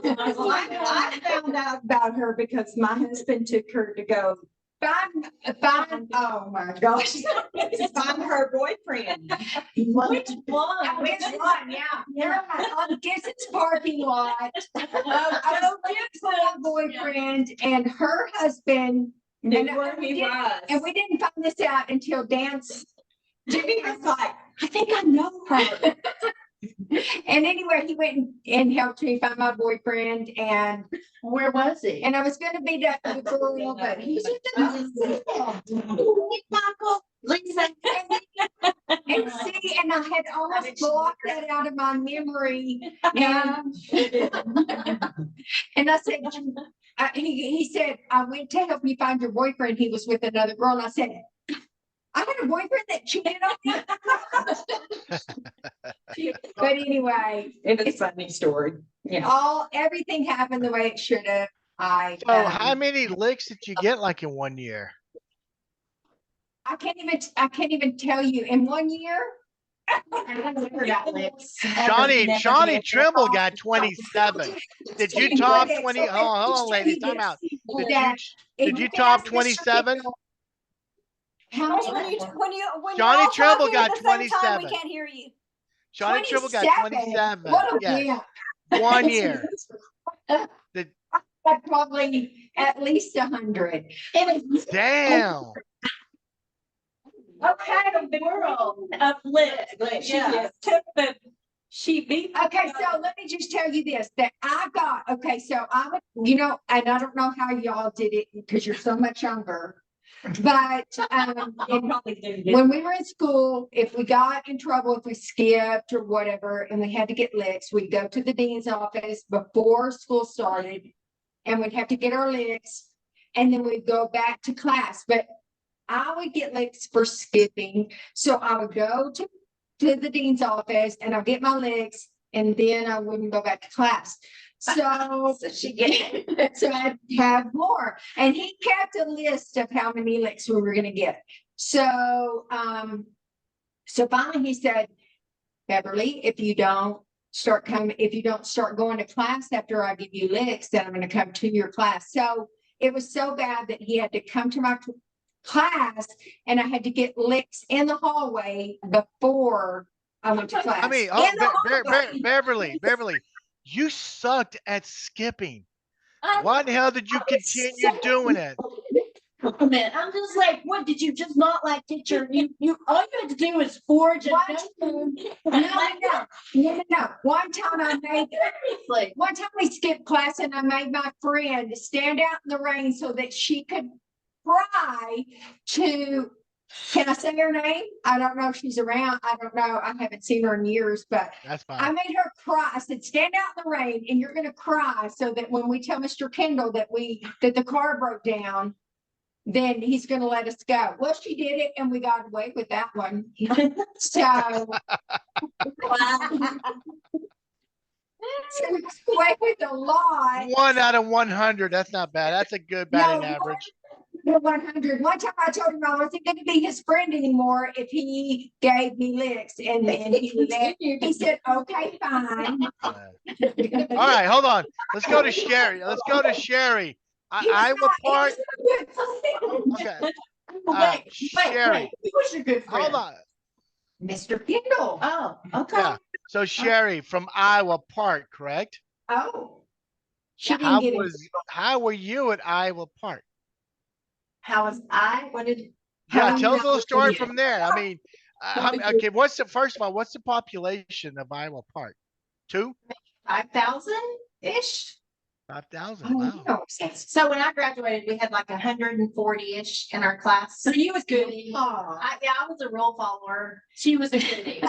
I found out about her because my husband took her to go find, oh my gosh. Find her boyfriend. Which one? Which one? Yeah. On Gibson's parking lot. I was looking for a boyfriend and her husband. And we didn't find this out until dance. Jimmy was like, I think I know her. And anyway, he went and helped me find my boyfriend. And Where was he? I was going to be that girl, but he's Michael, Lisa. and see, and I had almost blocked that out of my memory. And I said, he said, I went to help you find your boyfriend. He was with another girl. And I said, I had a boyfriend that cheated on me. But anyway, It's a funny story. Yeah. Everything happened the way it should have. So how many licks did you get like in 1 year? I can't even tell you in 1 year. Shawnee Trimble got 27. Did you top 20? Hold on, ladies, time out. Did you top 27? How much? Johnny you're all Trimble talking got at the same time, 27. We can't hear you. Shawnee Trimble got 27. What a Yes. wimp. 1 year. Probably at least 100. Damn. Okay, the world of lit. Yeah. She beat. Okay, so let me just tell you this, that I got, okay, so and I don't know how y'all did it because you're so much younger, But when we were in school, if we got in trouble, if we skipped or whatever, and we had to get licks, we'd go to the dean's office before school started, and we'd have to get our licks, and then we'd go back to class. But I would get licks for skipping, so I would go to the dean's office, and I'll get my licks, and then I wouldn't go back to class. So, so I'd have more. And he kept a list of how many licks we were going to get. So, so finally he said, Beverly, if you don't start going to class after I give you licks, then I'm going to come to your class. So it was so bad that he had to come to my class, and I had to get licks in the hallway before I went to class. I mean, Beverly, you sucked at skipping. Why the hell did you continue doing it? Man, I'm just like, what did you just not like get your you all you had to do was forge a No. One time we skipped class, and I made my friend stand out in the rain so that she could try to, can I say her name? I don't know if she's around. I don't know. I haven't seen her in years, but That's fine. I made her cry. I said, stand out in the rain, and you're going to cry so that when we tell Mr. Kendall that the car broke down, then he's going to let us go. Well, she did it, and we got away with that one. So, so we got away with a lot. 1 out of 100. That's not bad. That's a good batting average. 100. One time I told him I wasn't going to be his friend anymore if he gave me licks, and then he said, okay, fine. All right, hold on. Let's go to Sherrie. Iowa Park. Okay. Sherrie. Who was your good friend? Hold on. Mr. Kendall. Oh, okay. Yeah. So Sherrie from Iowa Park, correct? Oh. She didn't get it. How were you at Iowa Park? How was I? What did? Yeah, tell us a little story from there. I mean, okay, first of all, what's the population of Iowa Park? 2? 5,000-ish. 5,000. Wow. Oh, So when I graduated, we had like 140-ish in our class. So you was good. I was a rule follower. She was a goodie.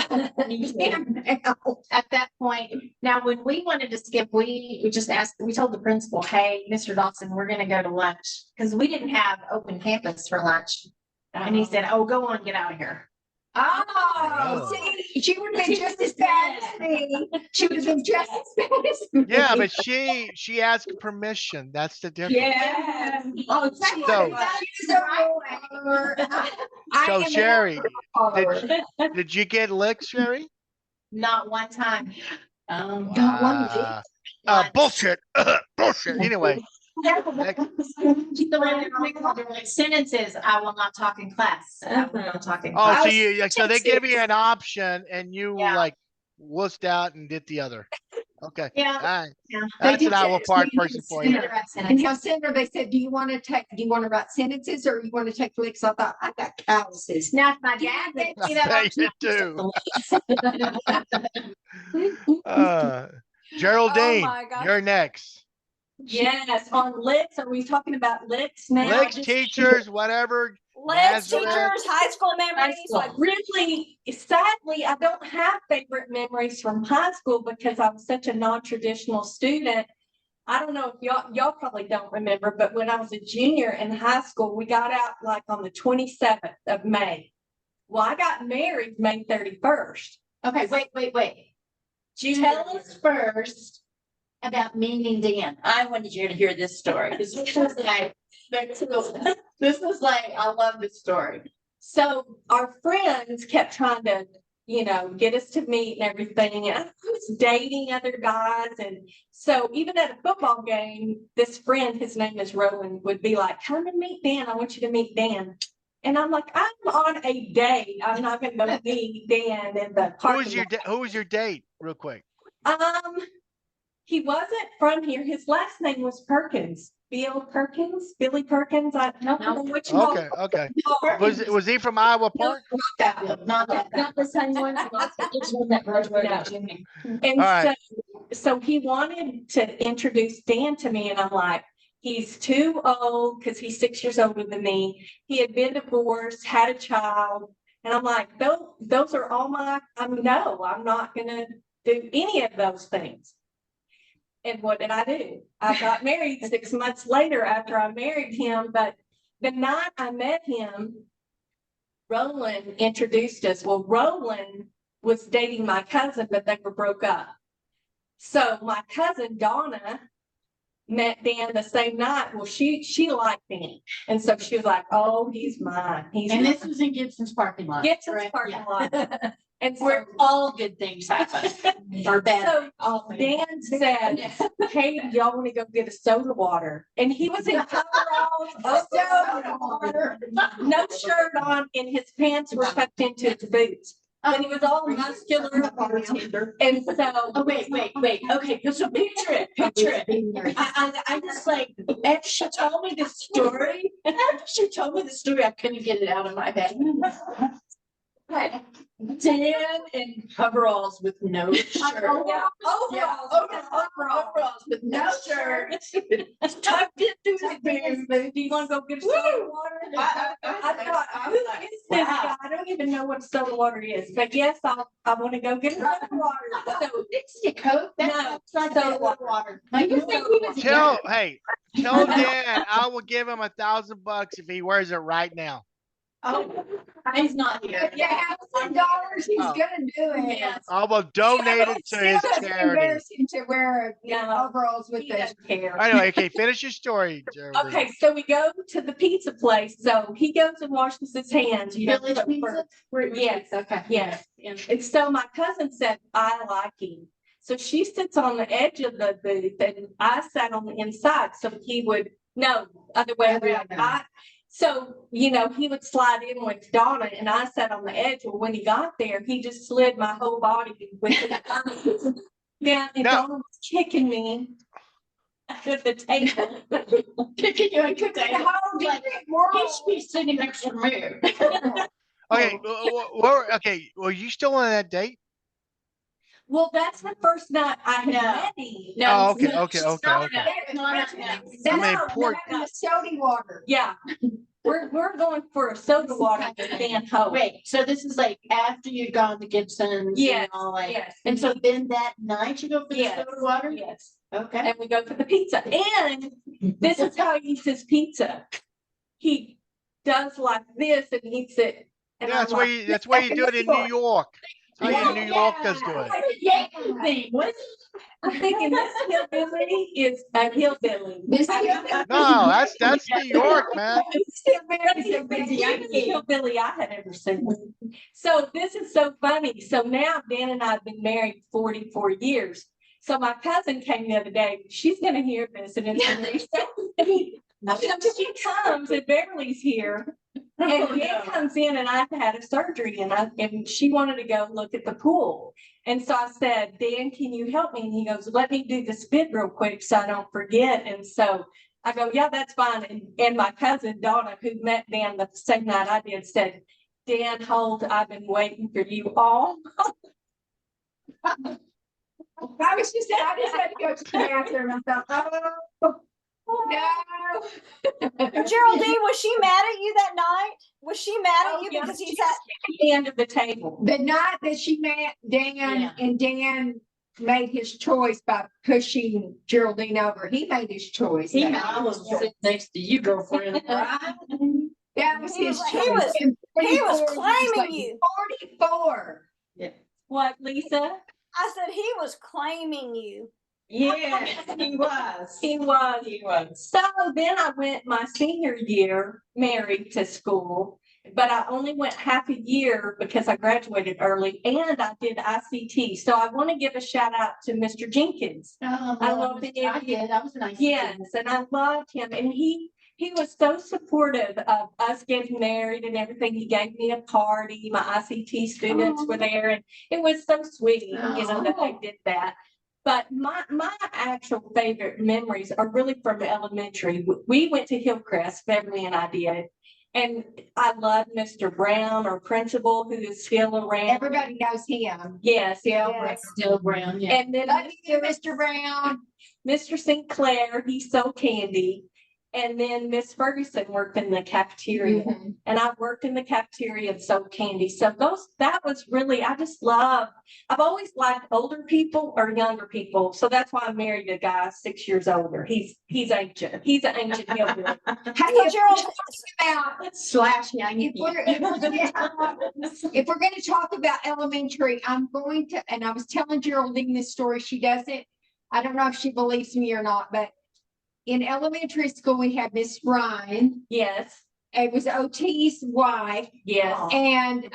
At that point. Now, when we wanted to skip, we told the principal, hey, Mr. Dawson, we're going to go to lunch, because we didn't have open campus for lunch. And he said, oh, go on, get out of here. Oh, see, she would have been just as bad as me. She would have been just as bad as me. Yeah, but she asked permission. That's the difference. Yeah. Oh, So Sherrie, did you get licks, Sherrie? Not one time. Bullshit. Bullshit. Anyway. Sentences, I will not talk in class. I will not talk in class. Oh, so they give you an option, and you like wussed out and did the other. Okay. Yeah. All right. Yeah. That's an Iowa Park person for you. And how center they said, do you want to write sentences, or you want to take licks? I thought, I got calluses. Now, if my dad gave me that option, Gerald Dean, you're next. Yes, on licks. Are we talking about licks now? Licks, teachers, whatever. Licks, teachers, high school memories. Like, really, sadly, I don't have favorite memories from high school because I was such a non-traditional student. I don't know if y'all probably don't remember, but when I was a junior in high school, we got out like on the 27th of May. Well, I got married May 31st. Okay, wait. Tell us first about meeting Dan. I wanted you to hear this story. This was like, I love this story. So our friends kept trying to, get us to meet and everything. And I was dating other guys. And so even at a football game, this friend, his name is Rowan, would be like, come and meet Dan. I want you to meet Dan. And I'm like, I'm on a date. I'm not going to go meet Dan in the parking lot. Who was your date, real quick? He wasn't from here. His last name was Perkins. Billy Perkins. I don't know which one. Okay. Was he from Iowa Park? Not the same one. Not the one that graduated. And so he wanted to introduce Dan to me, and I'm like, He's too old because he's 6 years older than me. He had been divorced, had a child. And I'm like, those are all no, I'm not going to do any of those things. And what did I do? I got married 6 months later after I married him. But the night I met him, Roland introduced us. Well, Roland was dating my cousin, but they were broke up. So my cousin Donna met Dan the same night. Well, she liked Dan. And so she was like, oh, he's mine. And this was in Gibson's parking lot. Gibson's correct? parking Yeah. lot. And so, Where all good things happen. Or bad. so Dan said, hey, y'all want to go get a soda water? And he was in coveralls, soda water, no shirt on, and his pants were tucked into his boots. And he was all muscular and so. Oh, wait. Okay, so picture it. I just like, after she told me the story, I couldn't get it out of my head. Dan in coveralls with no shirt. Overalls with no shirt. Tucked into his boots. Do you want to go get a soda water? I thought, who is this guy? I don't even know what soda water is, but yes, I want to go get soda water. So It's a Coke. No, That's not soda soda water. Like, you think he was Tell Dan I will give him $1,000 if he wears it right now. Oh, he's not here. If you have some dollars, he's Oh. gonna do it. Yes. I will donate it to his It's charity. embarrassing to wear No. overalls with He the. doesn't care. Anyway, okay, finish your story, Gerald. Okay, so we go to the pizza place. So he goes and washes his hands. Village so Pizza? Yes. Okay. Yes. And so my cousin said, I like him. So she sits on the edge of the booth and I sat on the inside. So he would, no, other way around. So, he would slide in with Donna and I sat on the edge. Well, when he got there, he just slid my whole body with his down and Donna was kicking me at the table. Kicking you and kicking the whole like, he should be sitting next to me. Okay, okay. Well, you still on that date? Well, that's the first night I had No. met him. Oh, okay. Soda water. Yeah. We're going for a soda water with Dan Holt. Wait, so this is like after you'd gone to Gibson's Yes, and all like, yes. and so then that night you go for Yes, the soda water? yes. Okay. And we go for the pizza. And this is how he eats his pizza. He does like this and eats it. And Yeah, that's why you do it in New York. That's how you New Yorkers do it. I'm thinking this hillbilly is a hillbilly. No, that's New York, man. Hillbilly I had ever seen. So this is so funny. So now Dan and I have been married 44 years. So my cousin came the other day. She's going to hear this, and she comes, and Beverly's here, and Dan comes in, and I've had a surgery, and she wanted to go look at the pool, and so I said, Dan, can you help me? And he goes, let me do the spit real quick so I don't forget. And so I go, yeah, that's fine. And my cousin Donna, who met Dan the same night I did, said, Dan Holt, I've been waiting for you all. I just had to go to the bathroom and I thought, oh, no. Geraldine, was she mad at you that night? Was she mad at you because he sat at the end of the table? The night that she met Dan and Dan made his choice by pushing Geraldine over. He made his choice. I was sitting next to you, girlfriend, right? That was his choice. He was claiming you. 44. What, Lisa? I said he was claiming you. Yes, he was. He was. So then I went my senior year married to school, but I only went half a year because I graduated early and I did ICT. So I want to give a shout out to Mr. Jenkins. I don't know if any of you- That was nice. Yes, and I loved him, and he was so supportive of us getting married and everything. He gave me a party. My ICT students were there, and it was so sweet, that they did that. But my actual favorite memories are really from elementary. We went to Hillcrest, Beverly and I did, and I love Mr. Brown, our principal, who is still around. Everybody knows him. Yes, Still Brown, yeah. And then Love you, Mr. Brown. Mr. Sinclair, he's so candy. And then Miss Ferguson worked in the cafeteria, and I worked in the cafeteria and sold candy. So that was really, I've always liked older people or younger people. So that's why I married a guy 6 years older. He's ancient. He's an ancient hillbilly. So Gerald, Slash young. If we're going to talk about elementary, I'm going to, and I was telling Geraldine this story. She doesn't, I don't know if she believes me or not, but in elementary school, we had Miss Ryan. Yes. It was OT's wife. Yes. And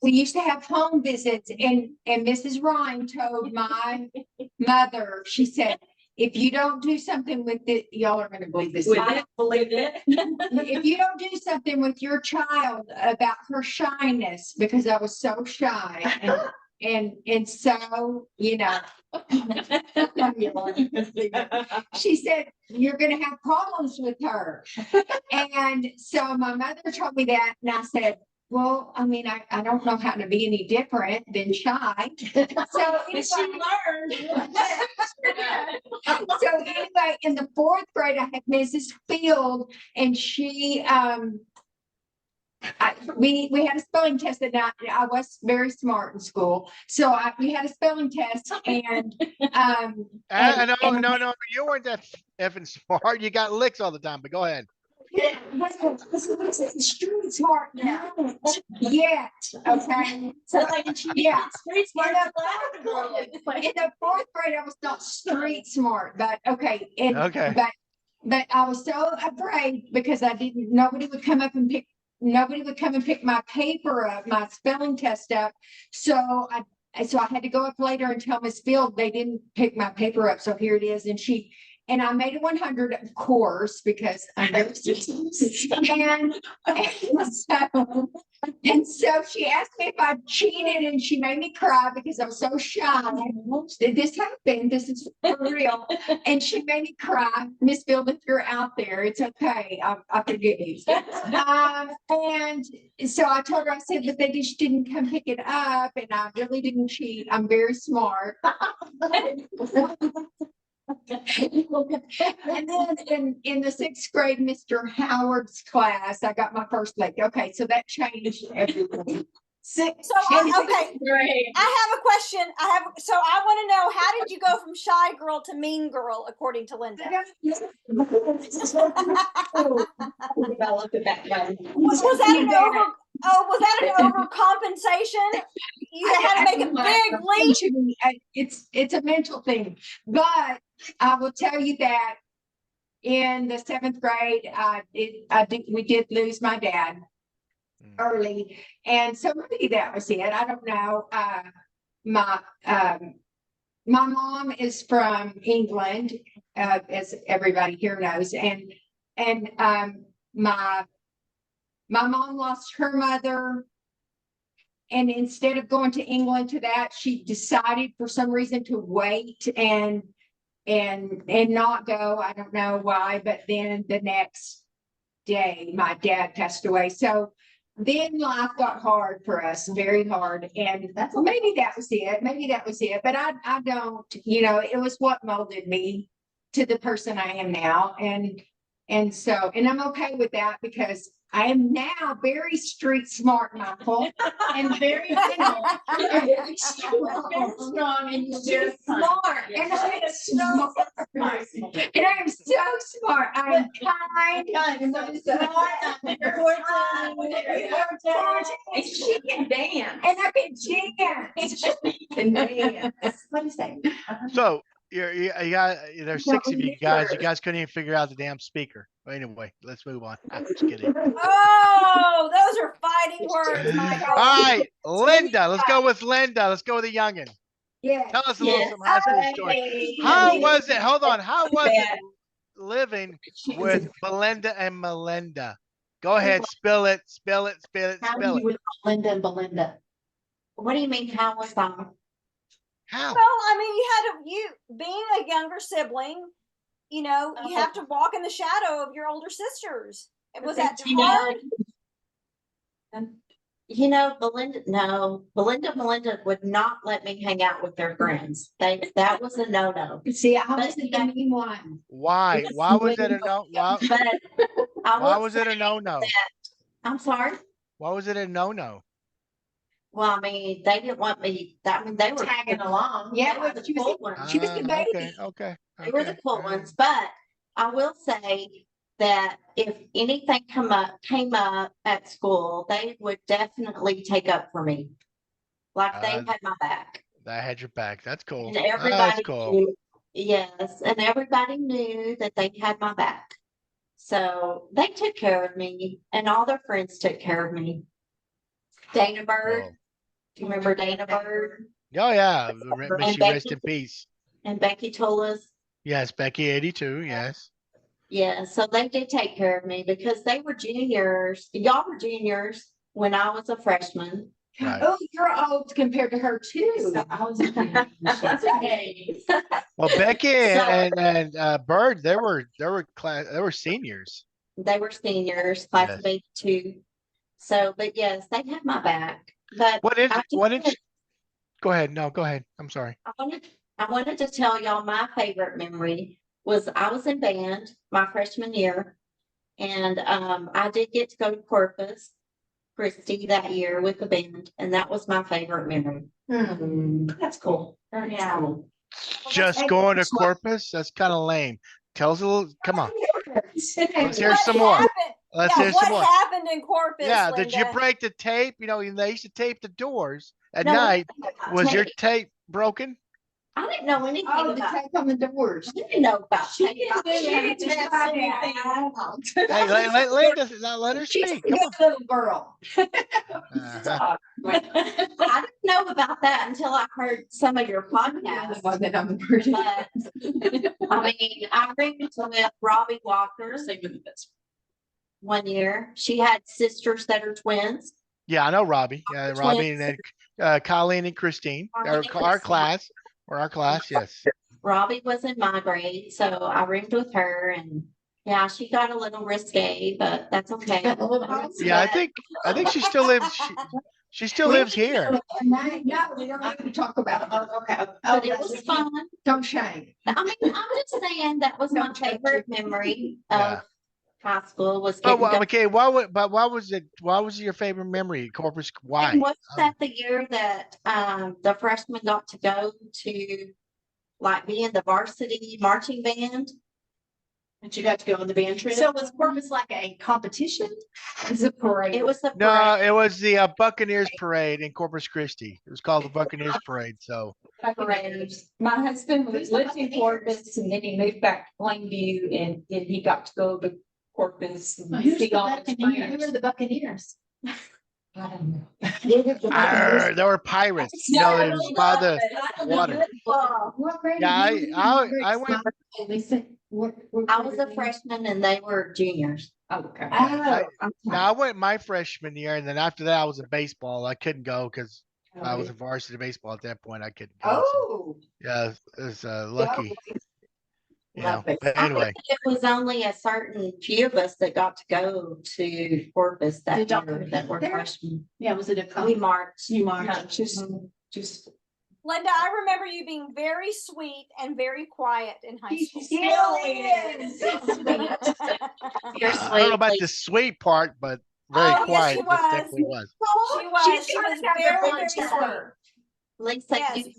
we used to have home visits, and Mrs. Ryan told my mother, she said, if you don't do something with it, y'all are going to believe this. I don't believe it. If you don't do something with your child about her shyness, because I was so shy, and so, you know, she said, you're going to have problems with her. And so my mother told me that, and I said, well, I mean, I don't know how to be any different than shy. So anyway, in the fourth grade, I had Mrs. Field, and she, we had a spelling test that night. I was very smart in school, so we had a spelling test, and no, you weren't that effing smart. You got licks all the time. But go ahead. Street smart now. Yet, okay. So yeah, street smart. In the fourth grade, I was not street smart, but okay. But I was so afraid because nobody would come and pick my paper up, my spelling test up. So I had to go up later and tell Miss Field they didn't pick my paper up. So here it is. And I made a 100, of course, because I'm very and so she asked me if I cheated, and she made me cry because I was so shy. Did this happen? This is for real. And she made me cry. Miss Field, if you're out there, it's okay. I forgive you. And so I told her, I said, but they just didn't come pick it up, and I really didn't cheat. I'm very smart. And then in the sixth grade, Mr. Howard's class, I got my first leg. Okay, so that changed everything. Okay, I have a question. So I want to know, how did you go from shy girl to mean girl, according to Lynda? Was that an overcompensation? You had to make a big leap. It's a mental thing, but I will tell you that in the seventh grade, we did lose my dad early, and so maybe that was it. I don't know. My mom is from England, as everybody here knows, and my mom lost her mother, and instead of going to England to that, she decided for some reason to wait and not go. I don't know why, but then the next day my dad passed away. So then life got hard for us, very hard. And maybe that was it. But I don't, it was what molded me to the person I am now. And so I'm okay with that, because I am now very street smart, Michael, and very strong, and you're smart, and I am smart, and I am so smart. I am kind, and she can dance, and I can dance. What do you say? So there's 6 of you guys. You guys couldn't even figure out the damn speaker. But anyway, let's move on. I'm just kidding. Oh, those are fighting words, Michael. All right, Lynda. Let's go with Lynda. Let's go with the youngin. Yeah. Tell us a little some high school story. How was it? Hold on. How was it living with Belinda and Melinda? Go ahead, spill it. How do you with Linda and Belinda? What do you mean? How was that? How? Well, I mean, you being a younger sibling, you have to walk in the shadow of your older sisters. Was that hard? You know, Belinda would not let me hang out with their friends. That was a no-no. See, I But was the mean one. Why? Why was it a no? Why, But I why will was it a say no-no? that, I'm sorry. Why was it a no-no? Well, I mean, they didn't want me, they were Tagging along. They Yeah, were the she was, cool ones. she was the Okay, baby. okay, They were the okay. cool ones, but I will say that if anything came up at school, they would definitely take up for me. Like they Uh, had my back. I had your back. That's cool. And That's everybody cool. knew, yes, and everybody knew that they had my back. So they took care of me and all their friends took care of me. Dana Bird, Cool. do you remember Dana Bird? Oh yeah, may she rest Becky- in peace. And Becky Tollett? Yes, Becky 82. Yes. Yeah, so they did take care of me because they were juniors. Y'all were juniors when I was a freshman. Right. Oh, you're old compared to her too. I was okay. Well, Becky So- and Bird, they were seniors. They were seniors, class of Yes. 82. So, but yes, they had my back. But What did I just what did? wanted- Go ahead. No, go ahead. I'm sorry. I wanted to tell y'all my favorite memory was I was in band my freshman year. And I did get to go to Corpus Christi that year with the band, and that was my favorite memory. That's cool. Yeah. Just going to Corpus? That's kind of lame. Tell us a little. Come on. Let's hear What some more. happened? Let's Yeah, hear some what more. happened in Corpus? Yeah. Did you Lynda? break the tape? You know, they used to tape the doors at No, night. Was your tape. tape broken? I didn't know anything Oh, the about. tape on the doors. I didn't know about She tape. didn't do anything. Hey, let her She's a speak. good Come little girl. on. Uh-huh. I didn't know about that until I heard some of your podcasts. More than I'm pretty. But I mean, I roomed with Robbie Walker one year. She had sisters that are twins. Yeah, I know Robbie. Yeah, Robbie and Twins. then Colleen and Christine. Colleen and Our Christine. class. Or our class, yes. Robbie was in my grade, so I roomed with her, and yeah, she got a little risque, but that's okay. Yeah, I think she still lives. She still lives here. No, we don't have to talk about it. Oh, okay. But it was fun. Don't shame. I mean, I'm just saying that was my favorite memory Yeah. of high school was But getting. okay, why was it? Why was it your favorite memory? Corpus? Why? And was that the year that the freshmen got to go to like be in the varsity marching band? But you got to go on the band trip. So was Corpus like a competition? It's a parade. It was the No, parade. it was the Buccaneers parade in Corpus Christi. It was called the Buccaneers parade. So My husband was lived in Corpus and then he moved back to Plainview and then he got to go to Corpus. and see all his Who friends. were the Buccaneers? I don't know. they were pirates. You know, it was by the water. What grade? Yeah, are you in? I went. I was a freshman and they were juniors. Okay. I went my freshman year, and then after that, I was in baseball. I couldn't go because I was in varsity baseball at that point. I couldn't go. So, Oh. yeah, it was lucky. You know, Lovely. but I anyway, think it was only a certain few of us that got to go to Corpus that Did y'all year go that were there? freshmen. Yeah, was it a We marched. You marched. Just Lynda, I remember you being very sweet and very quiet in high school. Still is. You're I don't know about sweet. the sweet part, but very Oh, yes, quiet. she It was. definitely was. She was very, very sweet. Lisa, Yes. you.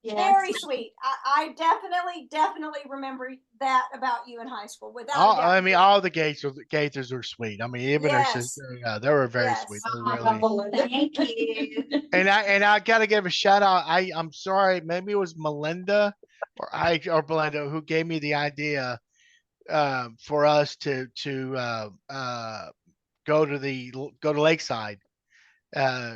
Yes. Very sweet. I definitely remember that about you in high school without a doubt. I mean, all the Gaithers were sweet. I mean, even her Yes. sister, yeah, they were very Yes. sweet. They were really. Thank you. And I gotta give a shout out. I'm sorry, maybe it was Melinda or Belinda who gave me the idea for us to go to Lakeside.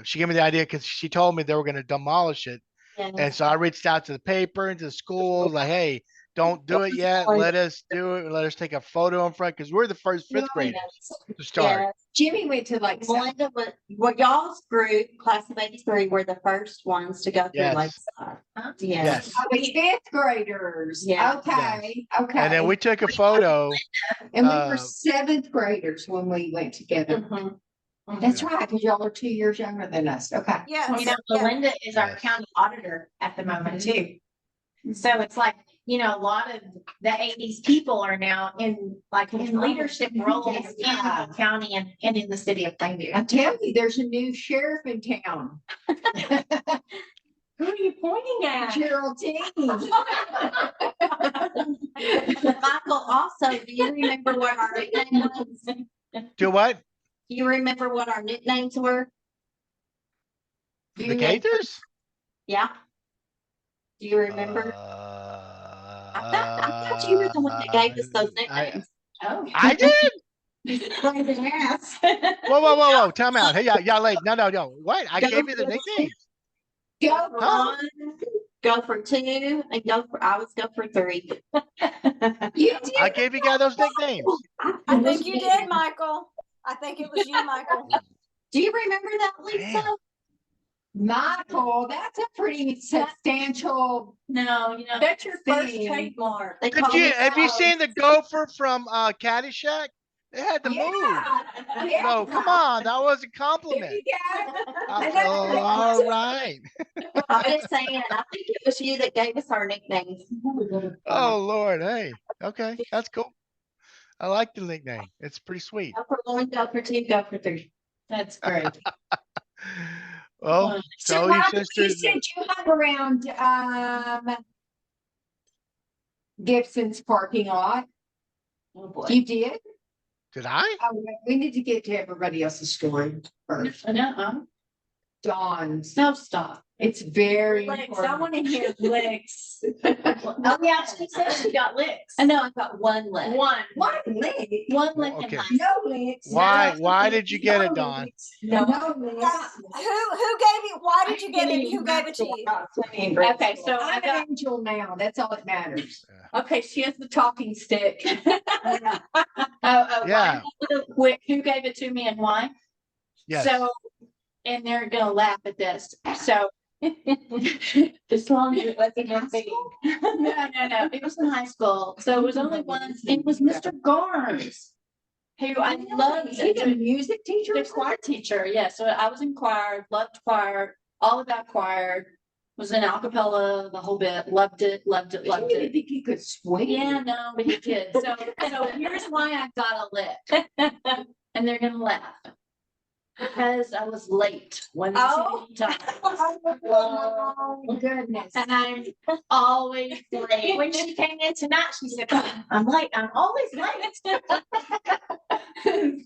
She gave me the idea because she told me they were going to demolish it, and Yes. so I reached out to the paper and to the schools like, hey, don't do it yet. Let us do it. Let us take a photo in front because we're the first fifth graders to start. Yes. Jimmy went to like. Melinda was, well, y'all's group, class of 83, were the first ones to go through Yes. Lakeside. Yes. Yes. We fifth graders. Yeah. Okay, okay. And then we took a photo. And we were seventh graders when we went together. Mhm. That's right, because y'all are 2 years younger than us. Okay. Yes. Well, yes. Lynda is our Yes. county auditor at the moment too. So it's like, a lot of the 80s people are now in leadership roles in the county and in the city of Plainview. I tell you, there's a new sheriff in town. Who are you pointing at? Gerald Dean. Michael, also, do you remember what our nickname was? Do what? Do you remember what our nicknames were? The Gaithers? Yeah. Do you remember? I thought you were the one that gave us those nicknames. I did. Played an ass. Whoa. Time out. Hey, y'all late. No. What? I gave you the nicknames. Go for Huh? 1, go for 2, and I always go for 3. You did. I gave you guys those nicknames. I think you did, Michael. I think it was you, Michael. Do you remember that, Lisa? Damn. Michael, that's a pretty substantial. No, That's your first Thing. trademark. They Did call you me have you Sally. seen the gopher from Caddyshack? They had to move. Yeah. So come on, that was a There compliment. you go. All right. I'm just saying, I think it was you that gave us our nicknames. Oh Lord, hey. Okay, that's cool. I like the nickname. It's pretty sweet. Go for 1, go for 2, go for 3. that's great. Well, So tell your Michael, you sisters. said you hung around Gibson's parking lot. Oh boy. You did? Did I? Oh, we need to get to everybody else's story first. No, Dawn's. no, stop. It's very Licks. I important. want to hear licks. Oh yeah, she said she got licks. I know I've got 1 left. One What leg? lick in Okay. high No legs. Why did you get it, Dawn? No legs. Who gave you? Why did you get it? And who gave it to you? Okay, so I I'm got an angel now. That's all that matters. Okay, she has the talking stick. Yeah. real quick, who gave it to me and why? Yes. So, and they're gonna laugh at this. So, as long as it wasn't in big. No. It was in high school. So it was only one. It was Mr. Garnes, who I loved. He's a music teacher. The choir teacher, yeah. So I was in choir, loved choir, all about choir. Was in a cappella, the whole bit. Loved it. I didn't think he could swing. Yeah, no, but he did. So here's why I got a lick, and they're gonna laugh because I was late when the Oh. time. Oh, goodness. And I'm always late. When she came in tonight, she said, "I'm late. I'm always late."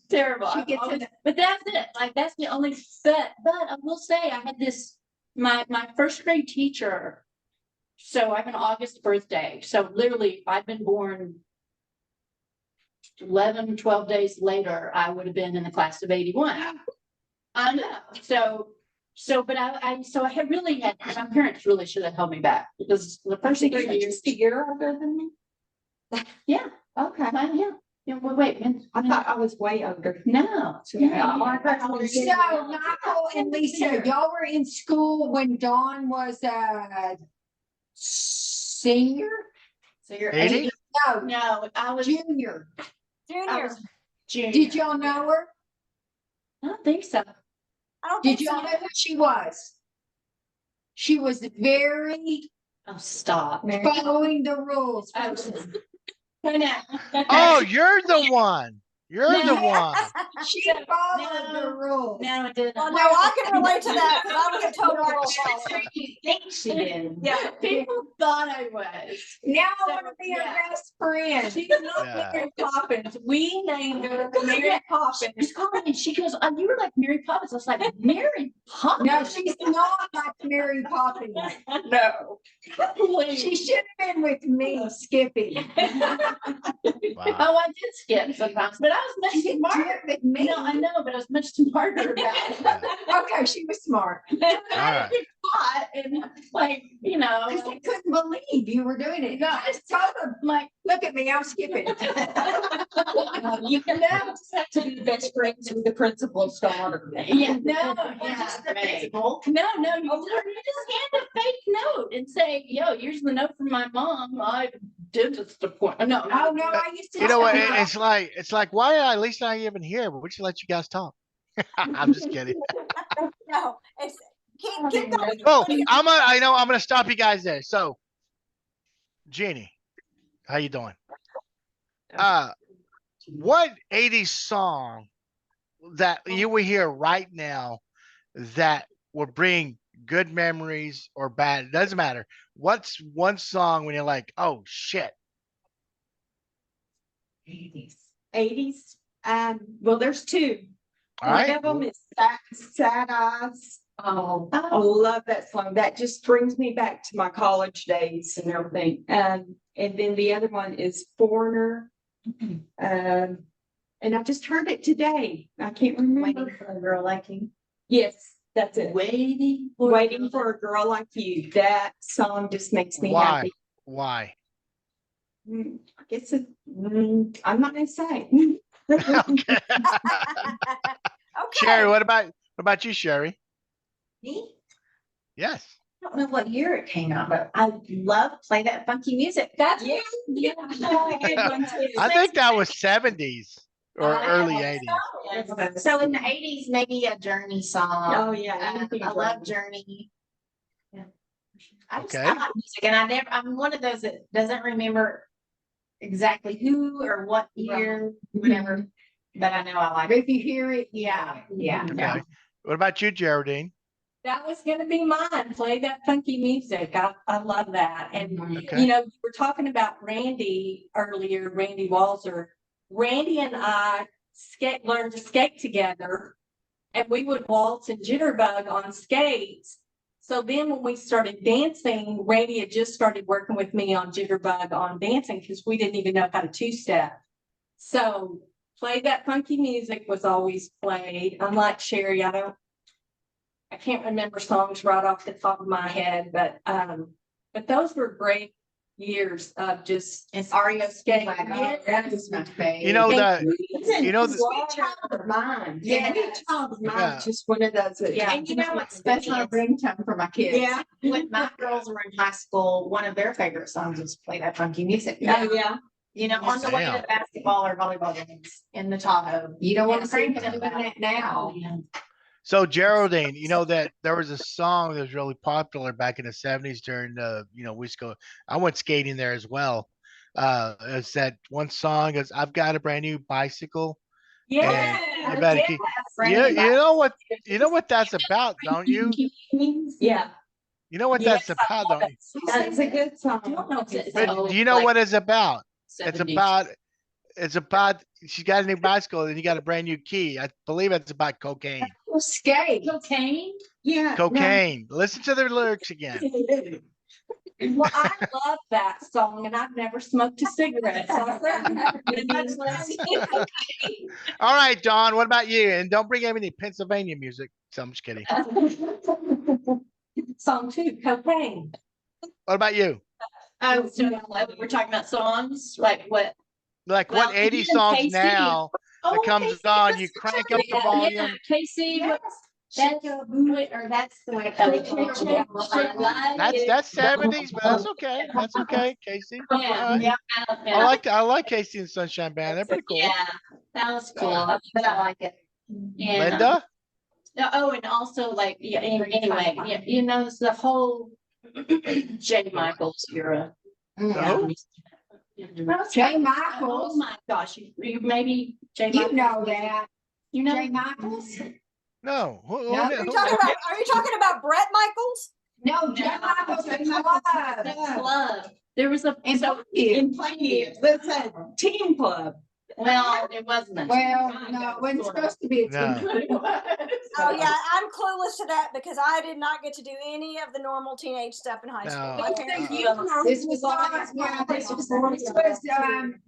Terrible. She gets Always- but that's it. Like that's the only. But I will say I had this. My first grade teacher. So I have an August birthday. So literally, if I'd been born 11, 12 days later, I would have been in the class of 81. I know. But I had really had, my parents really should have held me back because the first 3 years. Just a year older than me. Yeah. Okay. Yeah. Wait. I thought I was way older. No. So Michael and Lisa, y'all were in school when Dawn was a senior? So you're 80? No, I was Junior. I Junior. was junior. Did y'all know her? I don't think so. I don't Did think so. y'all know who she was? She was very Oh, stop. following the rules. I was. No. Oh, you're the one. You're the No. one. She followed the rules. No, it didn't. Well, no, I can relate to that because I was a total role follower. You think she did? Yeah. People thought I was. Now I So, want to be her yeah. best friend. She's not Yeah. Mary Poppins. We named her Mary Poppins. She's calling and she goes, "Oh, you were like Mary Poppins." I was like, "Mary Poppins?" No, she's not like Mary Poppins. No. She should have been with me, Skippy. Wow. Oh, I did skip sometimes, but I was much She didn't do smarter. it with me. No, I know, but I was much smarter about it. Okay, she was smart. All right. Caught and like, Because they couldn't believe you were doing it. I just told them, like, look at me, I'm skipping. You can now just have to be the best friends with the principal's daughter. yeah, no, Or just the right. principal. No, you just hand a fake note and say, "Yo, here's the note from my mom. I did this to point." No, Oh, no, I used to. You know what? tell them, It's like, why are Lisa not even here? But we should let you guys talk. I'm just kidding. No, it's keep going. Oh, I'm gonna stop you guys there. So, Jeannie, how you doing? What 80s song that you will hear right now that will bring good memories or bad? It doesn't matter. What's one song when you're like, oh shit? 80s. Well, there's two. All One right. of them is Sad Eyes. Oh, I love that song. That just brings me back to my college days and everything. And then the other one is Foreigner. And I just heard it today. I can't remember. Waiting for a girl like you. Yes, that's it. Waiting Waiting for a girl like you. That song just makes me Why? happy. Why? I guess I'm not gonna say. Okay. Okay. Sherrie, what about you, Sherrie? Me? Yes. I don't know what year it came out, but I love Play That Funky Music. that's Yeah. yeah, a good one too. I think that was 70s or early 80s. So in the 80s, maybe a Journey song. Oh, yeah, anything I love Journey. Journey. I Okay. like music, and I'm one of those that doesn't remember exactly who or what year, whatever, but I know I like But it. if you hear it, yeah. Okay. What about you, Geraldine? That was gonna be mine. Play That Funky Music. I love that. And Okay. you know, you were talking about Randy earlier, Randy Walzer. Randy and I learned to skate together, and we would waltz and jitterbug on skates. So then when we started dancing, Randy had just started working with me on jitterbug on dancing because we didn't even know how to two-step. So Play That Funky Music was always played. Unlike Sherrie, I can't remember songs right off the top of my head, but those were great years of just It's REO skating. Skate. Yeah. That is my favorite. You know that You know sweet child of mine. Yeah. Sweet child of mine. Yeah. Just one of those. Yeah. And you know what's That's funny? my ringtone for my kids. Yeah. When my girls were in high school, one of their favorite songs was Play That Funky Music. Oh, yeah. You know, on the way to Damn. the basketball or volleyball games in the Tahoe. You don't want Yeah, to see them crank doing it up. that now. So Geraldine, you know that there was a song that was really popular back in the 70s during the, I went skating there as well. It's that one song is I've got a brand new bicycle. Yeah. You better keep, you know what that's about, don't you? Yeah. You know what Yes, that's about, don't you? That's a good I don't song. know if it's But old, do you know like what it's about? It's 70s. about she's got a new bicycle and you got a brand new key. I believe it's about cocaine. Well, skate. Cocaine. Yeah. Cocaine. Listen to the lyrics again. Well, I love that song, and I've never smoked a cigarette. So much less All right, Dawn, what about you? And don't bring any Pennsylvania music. So I'm just kidding. Song 2, Cocaine. What about you? So we're talking about songs, like what? Like Well, what 80 even songs Casey- now that comes Casey on, was you such crank a- up the volume. Yeah, Casey, That's the way That's 70s, but that's okay. That's okay, Casey. All right. Yeah. I like Casey and Sunshine Band. They're pretty cool. Yeah, that was cool, but I like it. Yeah. Linda? Oh, and also like, yeah, anyway, yeah, it's the whole J. Michaels era. No. Jay Oh Michaels. my gosh, you maybe J. You Michaels. know that. You know, Jay Michaels? No. Who- No. Are you talking about Brett Michaels? No, Jay Michaels is the club. club. There was a, And so, In Plainview, it's a team club. well, it wasn't. a- Well, no, it wasn't supposed to be a No. team. Oh yeah, I'm clueless to that because I did not get to do any of the normal teenage stuff in high school. No. My parents- This was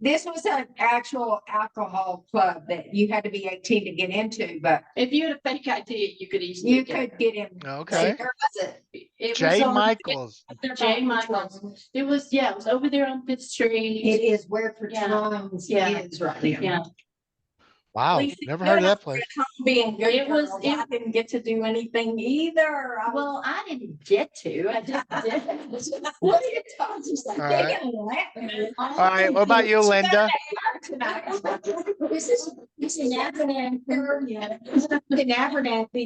this was an actual alcohol club that you had to be 18 to get into, but If you had a fake ID, you could easily. you could get in. Okay. Where was it? It was Jay on- Michaels. J. Michaels. It was, it was over there on Fifth Street. It is where Yeah. Patrons Yeah. is right there. Yeah. Wow. Lisa, Never heard of that place. Being good, It was- I didn't get to do anything either. Well, I didn't get to, I just did. What are you talking about? All right. They can laugh. All right. What about you, Linda? Tonight. This is It's in Abernathy,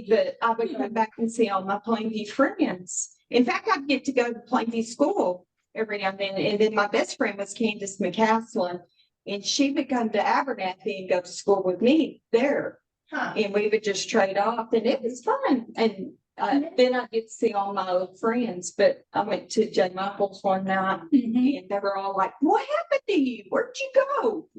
but I would go back and see all my Plainview friends. In fact, I'd get to go to Plainview School every now and then. And then my best friend was Candace McCaslin, and she would come to Abernathy and go to school with me there. And we would just trade off, and it was fun. And then I get to see all my old friends. But I went to J. Michael's one night, and they were all like, "What happened to you? Where'd you go?"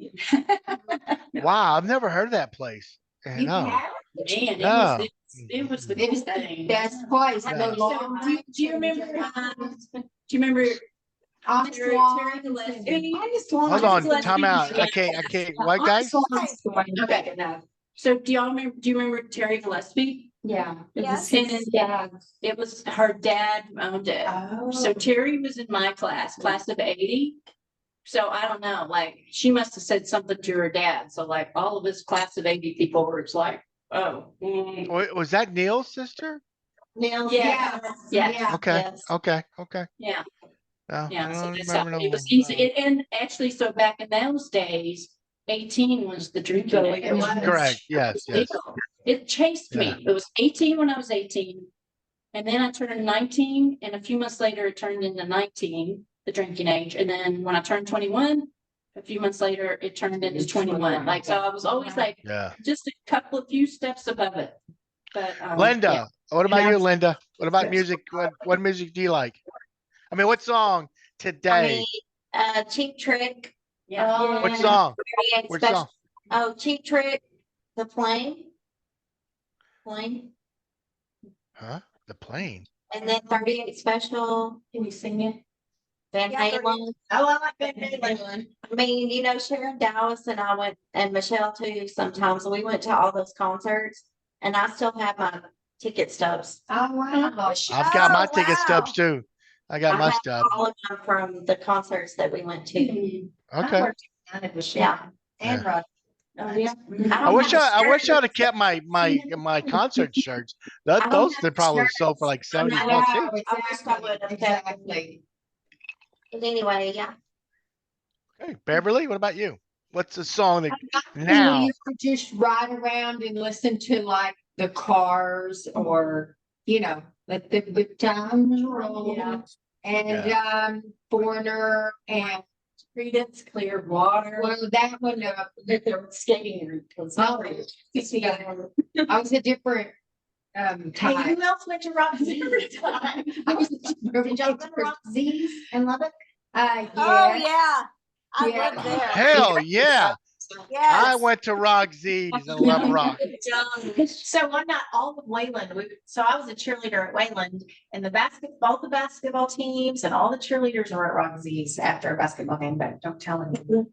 Wow, I've never heard of that place. You No. have? Man, No. it was the thing. Best place. Yeah. The long Do you remember? Do you remember? Terry Gillespie? Hold on, time out. I can't. What, guys? Okay. So do you remember Terry Gillespie? Yeah. It Yes. was his dad. It was her dad owned it. Oh. So Terry was in my class of 80. So I don't know, like she must have said something to her dad. So like all of his class of 80 people were just like, oh. Was that Neil's sister? Neil? Yeah. Yeah. Okay. Yes. Okay. Okay. Yeah. I Yeah. So don't that's how remember it no- was easy. And actually, so back in those days, 18 was the drinking age. It was. Correct. Yes. Yes. It chased Yeah. me. It was 18 when I was 18. And then I turned 19. And a few months later, it turned into 19, the drinking age. And then when I turned 21, a few months later, it turned into 21. Like, so I was always like Yeah. just a few steps above it. But Linda, yeah. what about And you, Linda? What about music? What music do you like? I mean, what song today? Cheap Trick. Yeah. What song? 38 What special. song? Oh, Cheap Trick, The Plane. Plane. Huh? The plane. And then 38 Special. Can you sing it? Van Yeah, Halen. Oh, I like Van Halen. I mean, you know, Sharon Dallas and I went, and Michelle too, sometimes we went to all those concerts, and I still have my ticket stubs. Oh, wow. I've got my Oh, ticket wow. stubs too. I got I my have stub. all of them from the concerts that we went to. Okay. Yeah. And Rod. Oh, yeah. I wish I'd have kept my concert shirts. Those they probably sold for like 70 bucks each. Exactly. But anyway, yeah. Hey, Beverly, what about you? What's the song that We now? used to just ride around and listen to like the Cars or, you know, let the good times roll. Yeah. And Foreigner and Credence Clearwater. well, that one, The skating rink was I was a different Hey, type. who else went to Rock Z every time? I was Did y'all go to Rock Z's in Lubbock? Oh, yeah. yeah. I Yeah. lived there. Hell yeah. Yes. I went to Rock Z's and Love Rock. So one night, all of Wayland, so I was a cheerleader at Wayland, and the basketball teams and all the cheerleaders were at Rock Z's after a basketball game, but don't tell anyone.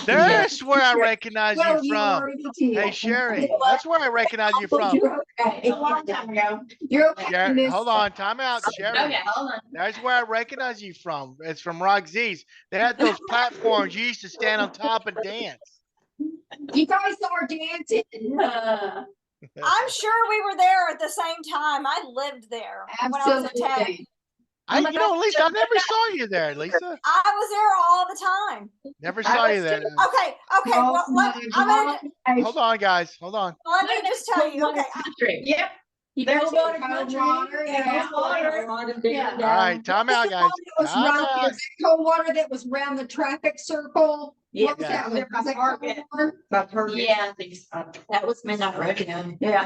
There's where I recognize Well, you from. already did. Hey, Sherry, that's where I recognize you from. You're okay. A long time ago. You're okay. Sherry, Miss- hold on, time out, Sherry. Okay, hold on. That's where I recognize you from. It's from Rock Z's. They had those platforms you used to stand on top and dance. You guys are dancing. I'm sure we were there at the same time. I lived there when I was a tech. Absolutely. Lisa, I never saw you there, Lisa. I was there all the time. Never saw you there. Okay, Oh well, my I'm gonna, God. Hold on, guys. Hold on. let me just tell you, okay, Yep. You There's go to cold country. water, Yeah, yeah. water. Yeah. All right, time out, guys. Was Time round, out. is it cold water that was round the traffic circle? Yeah. What was that? Yeah. Was it cold water? Yeah, I think so. That was Midnight Rodeo. Yeah.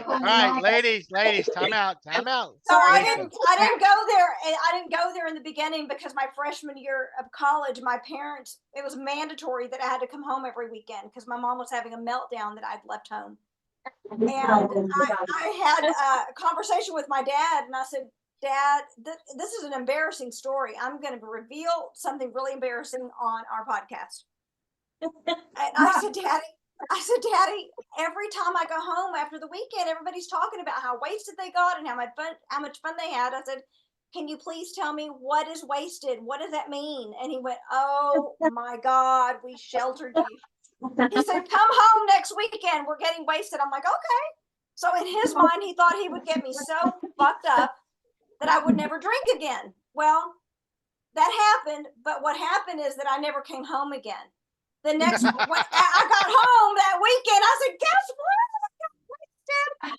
All right, ladies, time out. so Lisa. I didn't go there, and I didn't go there in the beginning because my freshman year of college, my parents, it was mandatory that I had to come home every weekend because my mom was having a meltdown that I'd left home. And I had a conversation with my dad, and I said, Dad, this is an embarrassing story. I'm going to reveal something really embarrassing on our podcast. And I said, Daddy, every time I go home after the weekend, everybody's talking about how wasted they got and how much fun they had. I said, can you please tell me what is wasted? What does that mean? And he went, oh my God, we sheltered you. He said, come home next weekend. We're getting wasted. I'm like, okay. So in his mind, he thought he would get me so fucked up that I would never drink again. Well, that happened. But what happened is that I never came home again. The next, when I got home that weekend, I said, guess what?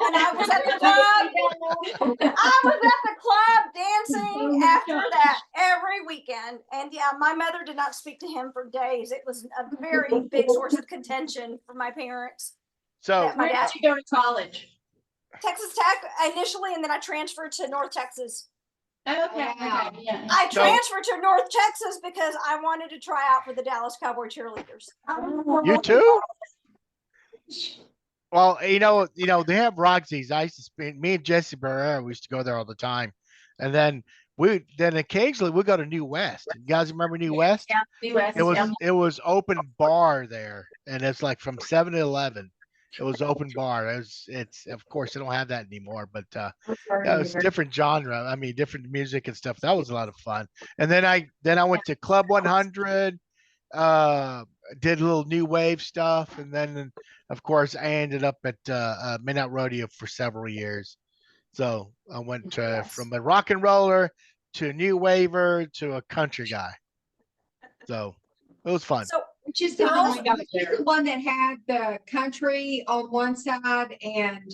And I was at the club. I was at the club dancing after that every weekend. And yeah, my mother did not speak to him for days. It was a very big source of contention for my parents. So My Where dad, did you go to college? Texas Tech initially, and then I transferred to North Texas. Okay, okay, yeah. I transferred to North Texas because I wanted to try out for the Dallas Cowboy cheerleaders. you too? Well, they have Roxy's. I used to spend, me and Jesse Barrera, we used to go there all the time. And then occasionally we go to New West. You guys remember New West? Yeah, US. It was open bar there, and it's like from 7 to 11. It was open bar. It's of course they don't have that anymore, but yeah, it was different genre. I mean, different music and stuff. That was a lot of fun. And then I went to Club 100, did a little new wave stuff, and then of course I ended up at Midnight Rodeo for several years. So I went from a rock and roller to a new waver to a country guy. So it was fun. So Which is Girls- the one that had the country on one side and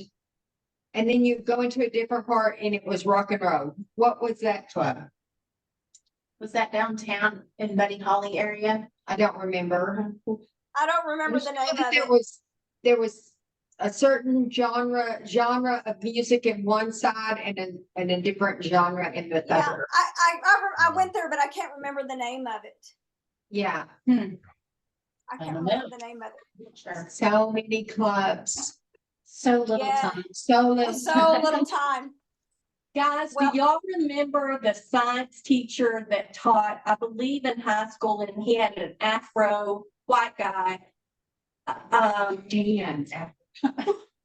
then you go into a different part and it was rock and roll. What was that club? Was that downtown in Buddy Holly area? I don't remember. I don't remember the name of There it. there was a certain genre of music in one side and a different genre in the Yeah, other. I went there, but I can't remember the name of it. Yeah. I I can't don't remember know. the name of it. Sure. So many clubs. So little Yeah. time. So little. So little time. Guys, Well- do y'all remember the science teacher that taught, I believe in high school, and he had an afro, white guy? Dan.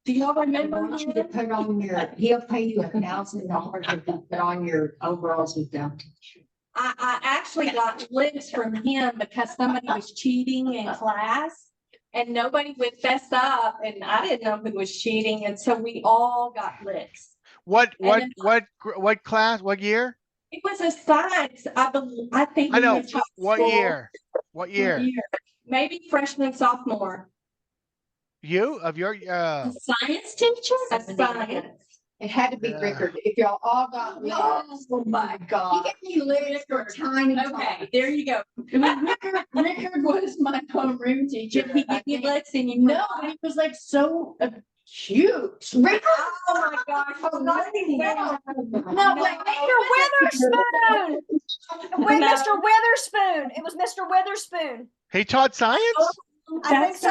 Do y'all I remember want you to him? put on he'll pay you $1,000 if you put on your overalls with them. I actually got licks from him because somebody was cheating in class and nobody would fess up, and I didn't know who was cheating, and so we all got licks. What And class? What year? It was a science, I think. I he know. was high What school. year? What year? Maybe freshman, sophomore. You of your A science teacher? A science. It had to be Yeah. Rickard. If y'all all got licks. Oh my He God. gave me licks for tiny. Okay, there you go. Rickard was my homeroom teacher. Did he give you licks and you? No, but he was like so cute. Rickard. Oh my gosh. Oh, not no. No, wait, Mr. Witherspoon. Wait, No. Mr. Witherspoon. It was Mr. Witherspoon. he taught science? I think so.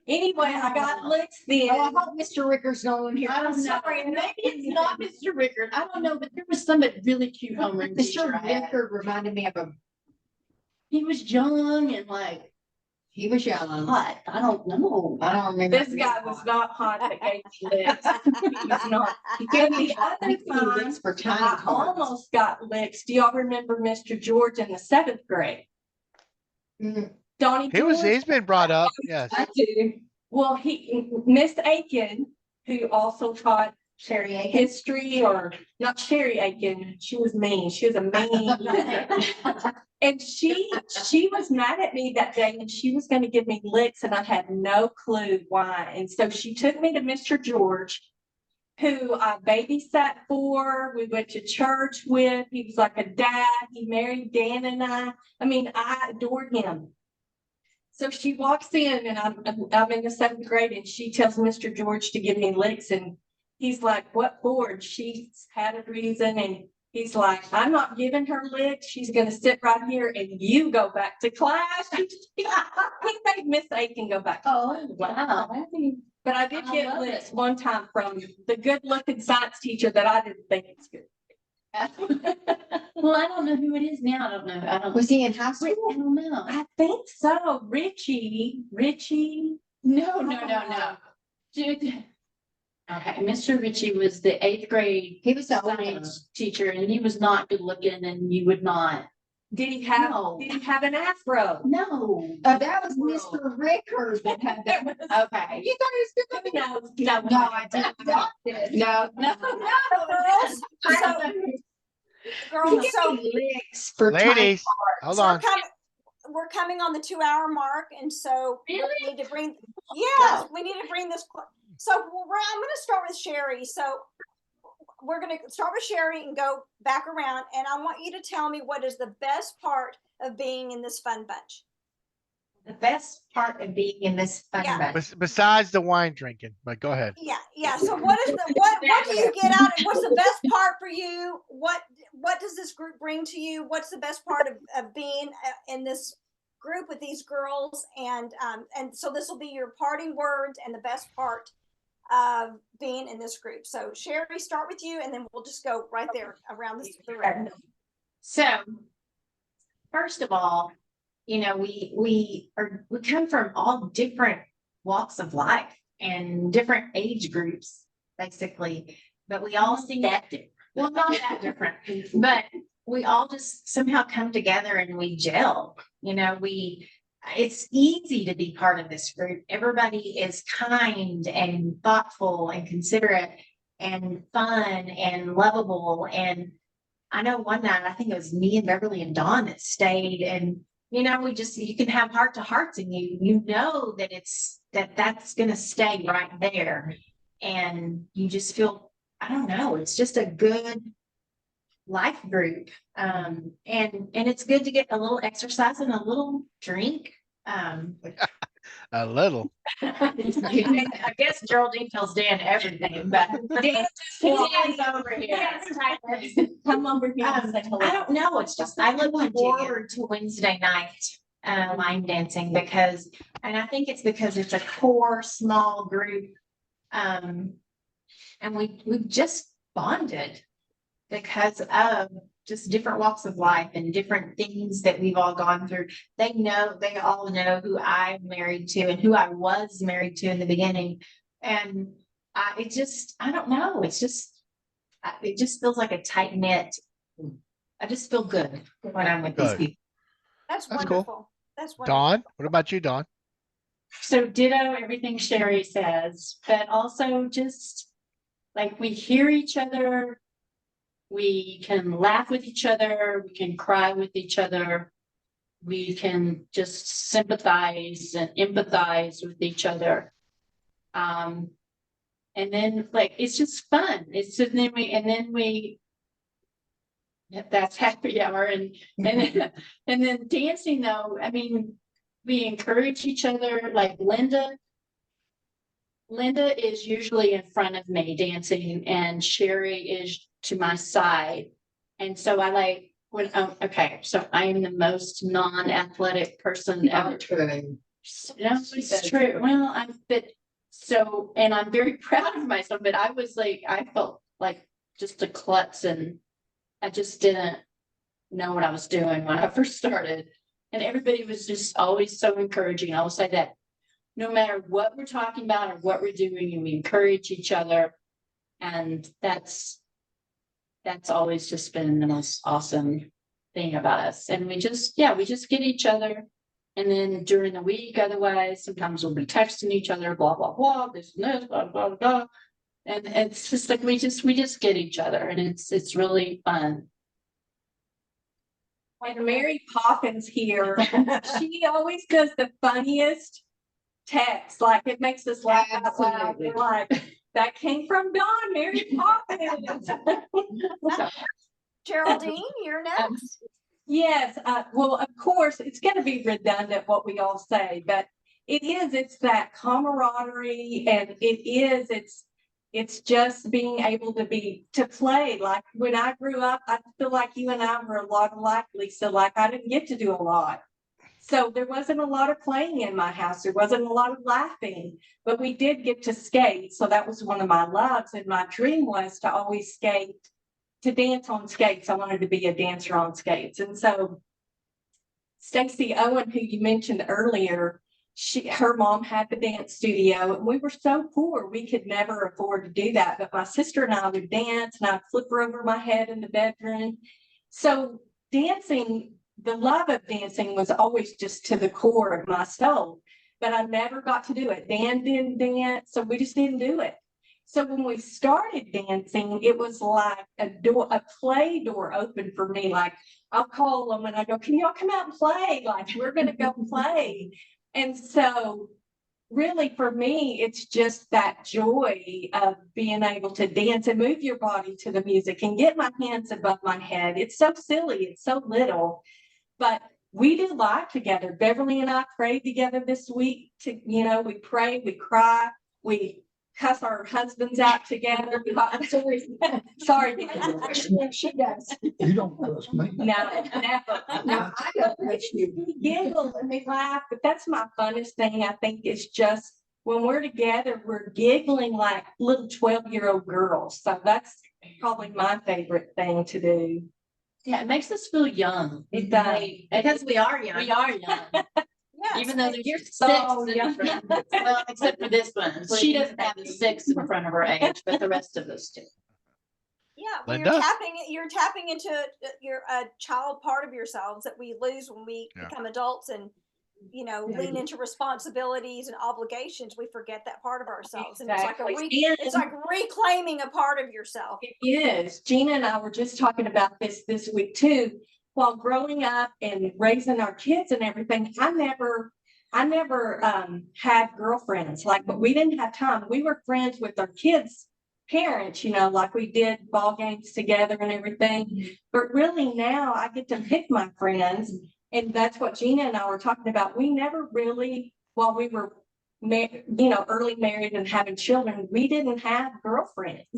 Anyway, I got licks Oh, I then. hope Mr. Rickard's not on here. I'm I'm sorry, sorry. maybe it's not Mr. Rickard. I don't know, but there was some really cute homeroom teacher Mr. I had. Rickard reminded me of He was young and like he was young. hot. I don't know. I don't remember. This guy was not hot that gave me licks. He was not. He And gave me the other licks time, for tiny I cards. almost got licks. Do y'all remember Mr. George in the 7th grade? Mm. Donnie George? He's been brought up. Yes. I do. Well, Miss Aiken, who also taught Sherrie Aiken. history, or not Sherrie Aiken, she was mean. She was a mean. And she was mad at me that day, and she was going to give me licks, and I had no clue why. And so she took me to Mr. George, who I babysat for. We went to church with. He was like a dad. He married Dan and I. I mean, I adored him. So she walks in, and I'm in the 7th grade, and she tells Mr. George to give me licks, and he's like, "What for?" And she's had a reason, and he's like, "I'm not giving her licks. She's gonna sit right here, and you go back to class." He made Miss Aiken go back. Oh, wow. But I did I get love licks it. one time from the good-looking science teacher that I didn't think was good. Well, I don't know who it is now. I don't know. I don't. Was he in high school? I don't know. I think so. Richie. No. Dude. Okay, Mr. Ritchie was the 8th grade He was the science teacher, and he was not good looking, and you would not. Did he have? No. Did he have an afro? No. That was Mr. Rickard that had that. Okay. You thought he was good looking? No. No, I didn't. No. Girls, I don't know. girls, so Licks for tiny Ladies, hold on. we're coming on the 2-hour mark, and so Really? we need to bring. Yes, we need to bring this. So I'm going to start with Sherrie. So we're going to start with Sherrie and go back around, and I want you to tell me what is the best part of being in this fun bunch. The best part of being in this fun bunch. Besides the wine drinking, but go ahead. Yeah. So what do you get out? What's the best part for you? What does this group bring to you? What's the best part of being in this group with these girls? And so this will be your parting words and the best part of being in this group. So Sherrie, start with you, and then we'll just go right there around the room. So first of all, you know, we come from all different walks of life and different age groups, basically, but we all seem that different. Well, not that different, but we all just somehow come together and we gel. You know, it's easy to be part of this group. Everybody is kind and thoughtful and considerate and fun and lovable. And I know one night, I think it was me and Beverly and Dawn that stayed, and you know, you can have heart to hearts, and you know that that's going to stay right there. And you just feel, I don't know, it's just a good life group. And it's good to get a little exercise and a little drink. A little. I guess Gerald Dean tells Dan everything, but Dan's over here. Come over here. I don't know. It's just I look forward to Wednesday night line dancing because it's a core small group, and we've just bonded because of just different walks of life and different things that we've all gone through. They all know who I'm married to and who I was married to in the beginning. And I don't know. It just feels like a tight knit. I just feel good when I'm with these people. That's wonderful. Cool. That's wonderful. Dawn, what about you, Dawn? So ditto everything Sherrie says, but also just like we hear each other. We can laugh with each other. We can cry with each other. We can just sympathize and empathize with each other. And then like, it's just fun. That's happy hour. And then dancing though, I mean, we encourage each other. Like Lynda is usually in front of me dancing, and Sherrie is to my side. And so I like so I am the most non-athletic person ever. True. No, it's true. Well, and I'm very proud of myself, but I felt like just a klutz, and I just didn't know what I was doing when I first started. And everybody was just always so encouraging. I will say that no matter what we're talking about or what we're doing, and we encourage each other. And that's always just been the most awesome thing about us. And we just get each other. And then during the week, otherwise, sometimes we'll be texting each other, blah, blah, blah, this and this, blah, blah, blah. And it's just like, we just get each other, and it's really fun. When Mary Poppins here, she always does the funniest text. Like it makes us laugh out loud. We're like, that came from Dawn, Mary Poppins. Geraldine, you're next. Yes. Well, of course, it's going to be redundant what we all say, but it's that camaraderie, and it's just being able to play. Like when I grew up, I feel like you and I were a lot alike, Lisa. Like I didn't get to do a lot. So there wasn't a lot of playing in my house. There wasn't a lot of laughing, but we did get to skate. So that was one of my loves. And my dream was to always skate, to dance on skates. I wanted to be a dancer on skates. And so Stacy Owen, who you mentioned earlier, her mom had the dance studio, and we were so poor we could never afford to do that. But my sister and I would dance, and I'd flip her over my head in the bedroom. So dancing, the love of dancing was always just to the core of my soul, but I never got to do it. Dan didn't dance, so we just didn't do it. So when we started dancing, it was like a play door opened for me. Like, I'll call them and I go, can y'all come out and play? Like, we're going to go play. And so really for me, it's just that joy of being able to dance and move your body to the music and get my hands above my head. It's so silly. It's so little, but we do live together. Beverly and I prayed together this week. We pray, we cry, we cuss our husbands out together. I'm sorry. Sorry. She does. You don't trust me. No, never. No, I don't wish you. We giggle and we laugh, but that's my funnest thing. I think is just when we're together, we're giggling like little 12-year-old girls. So that's probably my favorite thing to do. Yeah, it makes us feel young. It does. Because we are young. We are young. Yes, Even though You're there's so six young. in front of us. Well, except for this one. She doesn't have the 6 in front of her age, but the rest of us do. yeah, well, Lynda? you're tapping into your child part of yourselves that we lose when we become adults and lean into responsibilities and obligations. We forget that part of ourselves, and Exactly. it's like reclaiming a part of yourself. It is. Jeanna and I were just talking about this week too. While growing up and raising our kids and everything, I never had girlfriends. But we didn't have time. We were friends with our kids' parents, like we did ball games together and everything. But really now I get to pick my friends, and that's what Jeanna and I were talking about. We never really, while we were early married and having children, we didn't have girlfriends.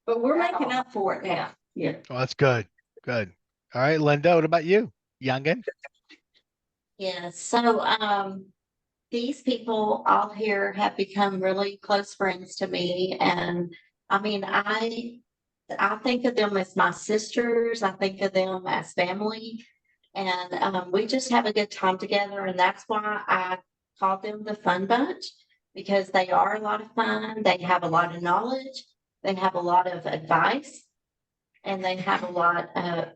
But we're making up for it now. Yeah. Oh, that's good. Good. All right, Lynda, what about you, youngin? Yeah, so these people all here have become really close friends to me. And I mean, I think of them as my sisters. I think of them as family. And we just have a good time together. And that's why I call them the Fun Bunch, because they are a lot of fun. They have a lot of knowledge. They have a lot of advice. And they have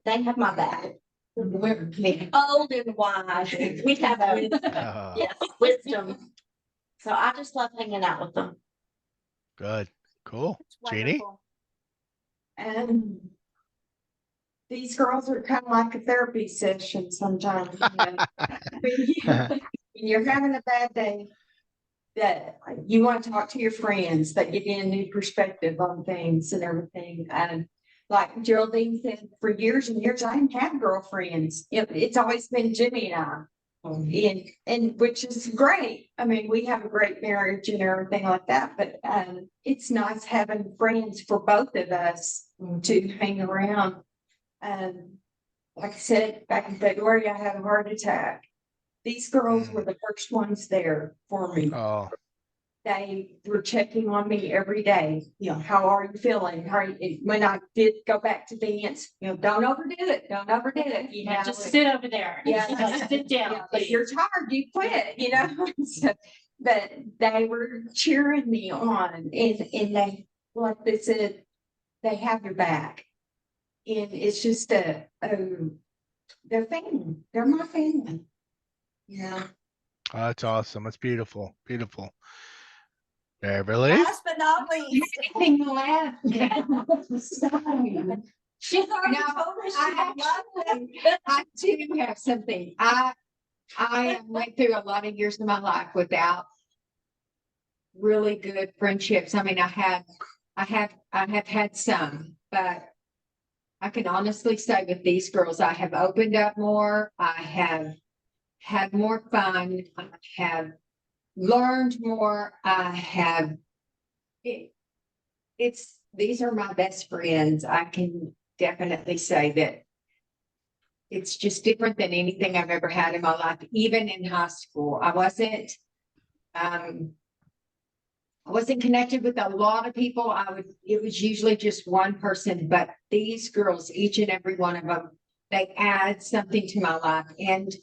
they have my back. We're old and wise. We have wisdom. Yes, wisdom. So I just love hanging out with them. Good. Cool. It's Jeannie? wonderful. And these girls are kind of like a therapy session sometimes. When you're having a bad day, that you want to talk to your friends, that give you a new perspective on things and everything. And like Gerald Dean said, for years and years, I didn't have girlfriends. It's always been Jimmy and I, and which is great. I mean, we have a great marriage and everything like that. But it's nice having friends for both of us to hang around. Like I said, back in February, I had a heart attack. These girls were the first ones there for me. Oh, They were checking on me every day. How are you feeling? When I did go back to dance, don't overdo it. Don't overdo it. Just sit over there. Yeah. Just sit down. If you're tired, you quit, So, but they were cheering me on, and they, like they said, they have your back. And it's just they're family. They're my family. Yeah. oh, that's awesome. That's beautiful. Beautiful. Beverly? Last but not least, Making me laugh. she's already No, told us she loves it. I too have something. I went through a lot of years of my life without really good friendships. I mean, I have had some, but I can honestly say with these girls, I have opened up more. I have had more fun. I have learned more. These are my best friends. I can definitely say that it's just different than anything I've ever had in my life. Even in high school, I wasn't connected with a lot of people. It was usually just one person, but these girls, each and every one of them, they add something to my life. And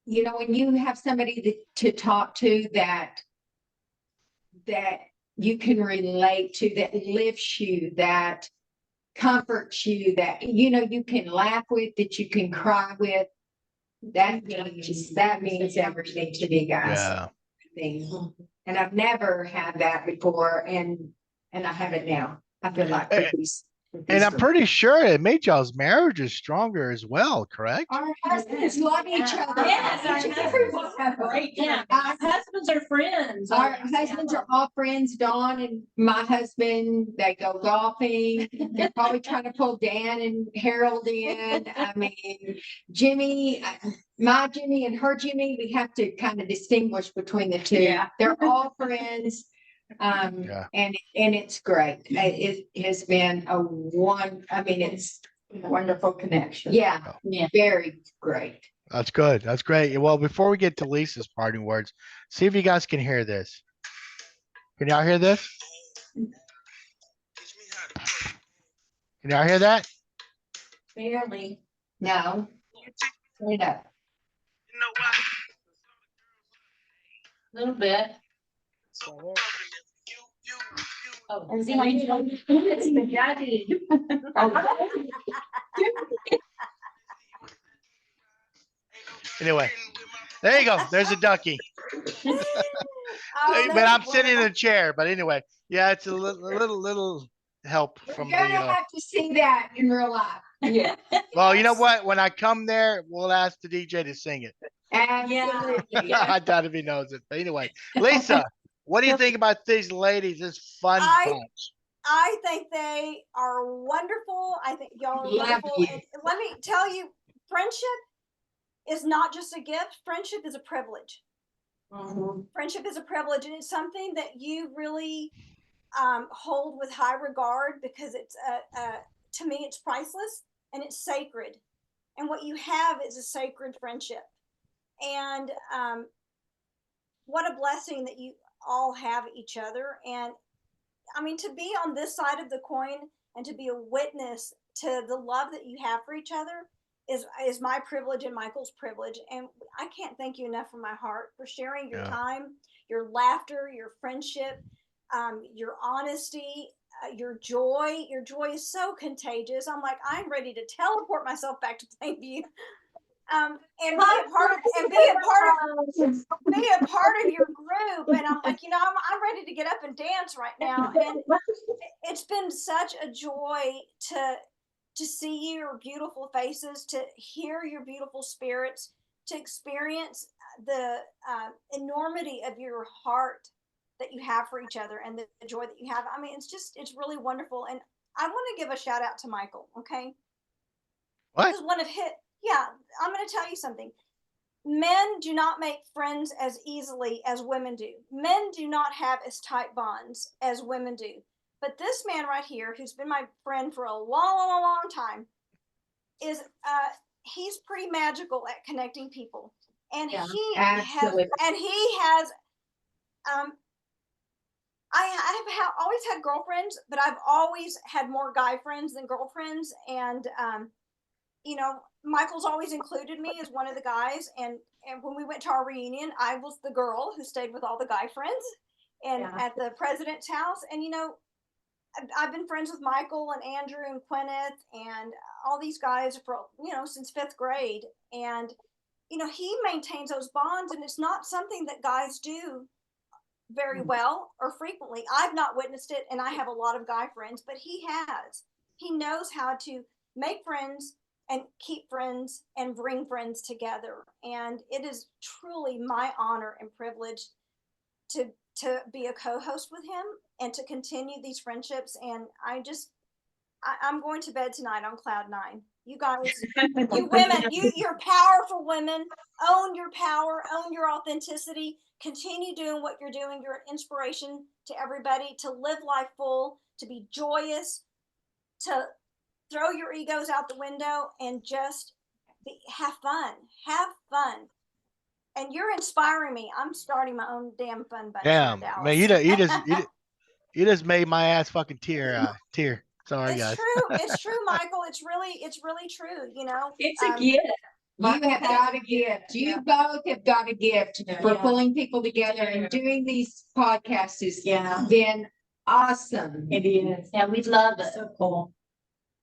when you have somebody to talk to that you can relate to, that lifts you, that comforts you, that you can laugh with, that you can cry with, that means everything to me, guys. Yeah. And I've never had that before, and I have it now. I feel like Hey. And I'm pretty sure it made y'all's marriages stronger as well, correct? Our husbands love each other. Yes, our husbands are great. Yeah, our husbands are friends. Our husbands are all friends. Dawn and my husband, they go golfing. They're probably trying to pull Dan and Harold in. I mean, Jimmy, my Jimmy and her Jimmy, we have to kind of distinguish between the two. Yeah. They're all friends. Yeah. And it's great. It has been it's A wonderful connection. yeah, Yeah. very great. That's good. That's great. Well, before we get to Lisa's parting words, see if you guys can hear this. Can y'all hear this? Can y'all hear that? Barely. No. You know. A little bit. Oh, It's the daddy. Anyway, there you go. There's a ducky. Oh, But that's I'm sitting in wonderful. a chair. But anyway, yeah, it's a little help We're from gonna the. have to see that in real life. Yeah. Well, you know what? When I come there, we'll ask the DJ to sing it. Absolutely. I doubt if he knows it. But anyway, Lisa, what do you think about these ladies? This fun bunch. I think they are wonderful. I think y'all are Love wonderful. you. And let me tell you, friendship is not just a gift. Friendship is a privilege. Friendship is a privilege, and it's something that you really hold with high regard because it's to me it's priceless and it's sacred. And what you have is a sacred friendship. And what a blessing that you all have each other. And I mean, to be on this side of the coin and to be a witness to the love that you have for each other is my privilege and Michael's privilege. And I can't thank you enough from my heart for sharing your time, your laughter, your friendship, your honesty, your joy. Your joy is so contagious. I'm like, I'm ready to teleport myself back to Plainview. And be a part of your group. And I'm like, I'm ready to get up and dance right now. And it's been such a joy to see your beautiful faces, to hear your beautiful spirits, to experience the enormity of your heart that you have for each other and the joy that you have. I mean, it's really wonderful. And I want to give a shout out to Michael. Okay. What? Because yeah, I'm going to tell you something. Men do not make friends as easily as women do. Men do not have as tight bonds as women do. But this man right here, who's been my friend for a long time, he's pretty magical at connecting people. And Yeah, he absolutely. has, I have always had girlfriends, but I've always had more guy friends than girlfriends. And, Michael's always included me as one of the guys. And when we went to our reunion, I was the girl who stayed with all the guy friends and at the president's house. And, I've been friends with Michael and Andrew and Quenneth and all these guys for, since 5th grade. And, he maintains those bonds, and it's not something that guys do very well or frequently. I've not witnessed it, and I have a lot of guy friends, but he has. He knows how to make friends and keep friends and bring friends together. And it is truly my honor and privilege to be a co-host with him and to continue these friendships. And I'm going to bed tonight on cloud 9. You guys, you women, you're powerful women. Own your power, own your authenticity. Continue doing what you're doing. You're an inspiration to everybody to live life full, to be joyous, to throw your egos out the window and just have fun. Have fun. And you're inspiring me. I'm starting my own damn fun bunch. Damn, man, you just made my ass fucking tear. Sorry, guys. It's true, Michael. It's really true. It's a gift. You have got a gift. You both have got a gift for pulling people together and doing these podcasts has been awesome. It is. Yeah, we love it. So cool.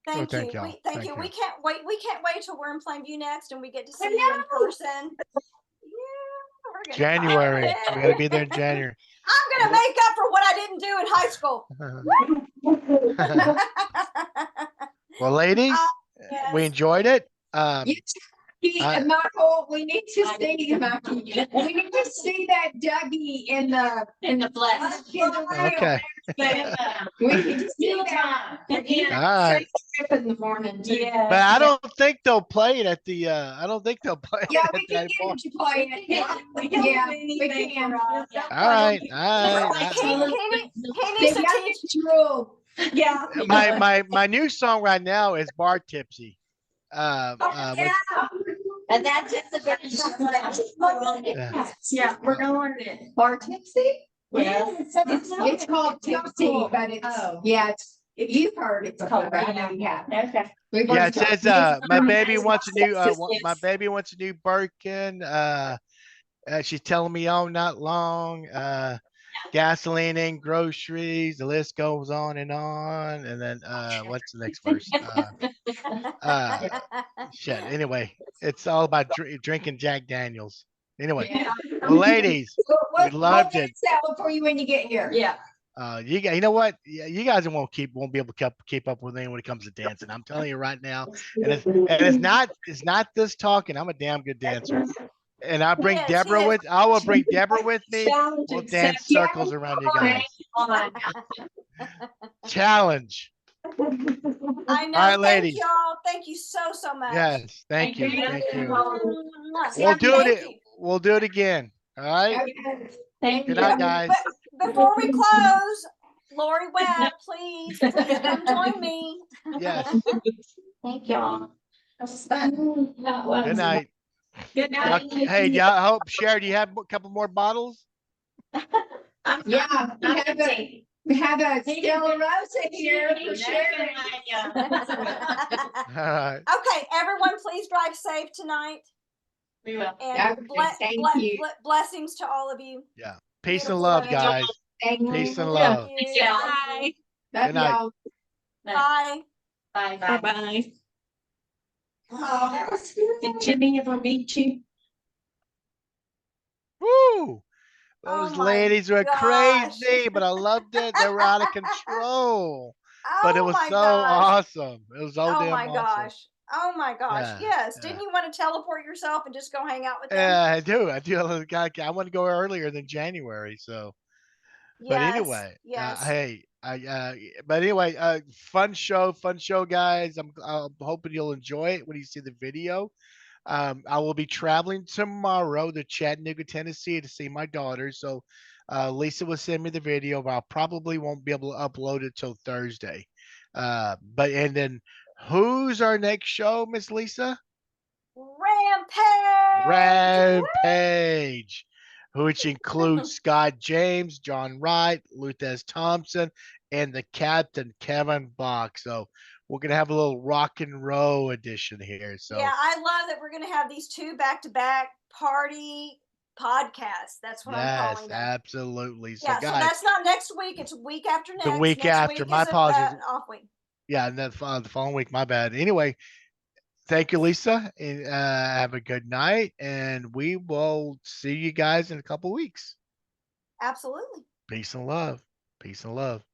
Thank thank you. y'all. Thank you. We can't wait. We can't wait till we're in Plainview next and we get to see you in person. Yeah, we're gonna January. We gotta be there in January. I'm gonna make up for what I didn't didn't do in high school. Well, ladies, Yes. we enjoyed it. Michael, we need to see we need to see that Dougie in the flesh. Okay. We need to see that. All right. In the morning. Yeah. But I don't think they'll play it at the. I don't think they'll play Yeah, it we at can that get bar. him to play it. Yeah, we can. All right. All right. Kenny, so teach. Rule. Yeah. My new song right now is Bar Tipsy. With- And that's just a bit. Yeah, we're gonna learn it. Bar tipsy? Yes. It's called tipsy, but it's, you've heard it's called, right? Yeah. Okay. yeah, it says my baby wants a new my baby wants a new Birkin. She's telling me all night long. Gasoline and groceries. The list goes on. And then what's the next verse? Shit. Anyway, it's all about drinking Jack Daniels. Anyway, well, ladies, we loved it. Salad for you when you get here. Yeah. You know what? Yeah, you guys won't be able to keep up with me when it comes to dancing. I'm telling you right now. And it's not this talking. I'm a damn good dancer. And I bring Deborah with. I will bring Deborah with me. We'll dance circles around you guys. Challenge. I know. All right, Thank ladies. y'all. Thank you so much. Yes, thank you. Thank you. Yeah, We'll do thank it. you. We'll do it again. All right. Thank Good you. night, guys. But before we close, Lori Webb, please come join me. Yes. Thank y'all. Good night. Good night. Hey, yeah. I hope Sherrie, do you have a couple more bottles? Yeah, we have a Stella Rosa here for Sherrie. All right. Okay, everyone, please drive safe tonight. We will. And Thank you. blessings to all of you. Yeah. Peace and love, guys. Thank you. Peace and love. Thank you. Bye. Love Good night. y'all. Bye. Bye. Bye bye. Did Jimmy ever meet you? Woo! Oh Those my ladies were gosh. crazy, but I loved it. They were out of control. But it Oh was my so gosh. awesome. It was so Oh damn my awesome. gosh. Oh my gosh. Yeah, Yes. yeah. Didn't you want to teleport yourself and just go hang out with them? Yeah, I do. I want to go earlier than January. So, but Yes. anyway, Yes. hey, but anyway, fun show, guys. I'm hoping you'll enjoy it when you see the video. I will be traveling tomorrow to Chattanooga, Tennessee to see my daughter. So, Lisa will send me the video, but I probably won't be able to upload it till Thursday. And then who's our next show, Miss Lisa? Rampage, which includes Scott James, John Wright, Luthez Thompson, and the captain, Kevin Bach. So we're going to have a little rock and roll edition here. So Yeah, I love that we're going to have these two back-to-back party podcasts. That's what I'm calling them. Absolutely. So Yeah, guys, so that's not next week. It's a week after next. the week Next after. week My is apologies. off week. Yeah, and then the following week. My bad. Anyway, thank you, Lisa. And, have a good night, and we will see you guys in a couple weeks. Absolutely. Peace and love. Peace and love.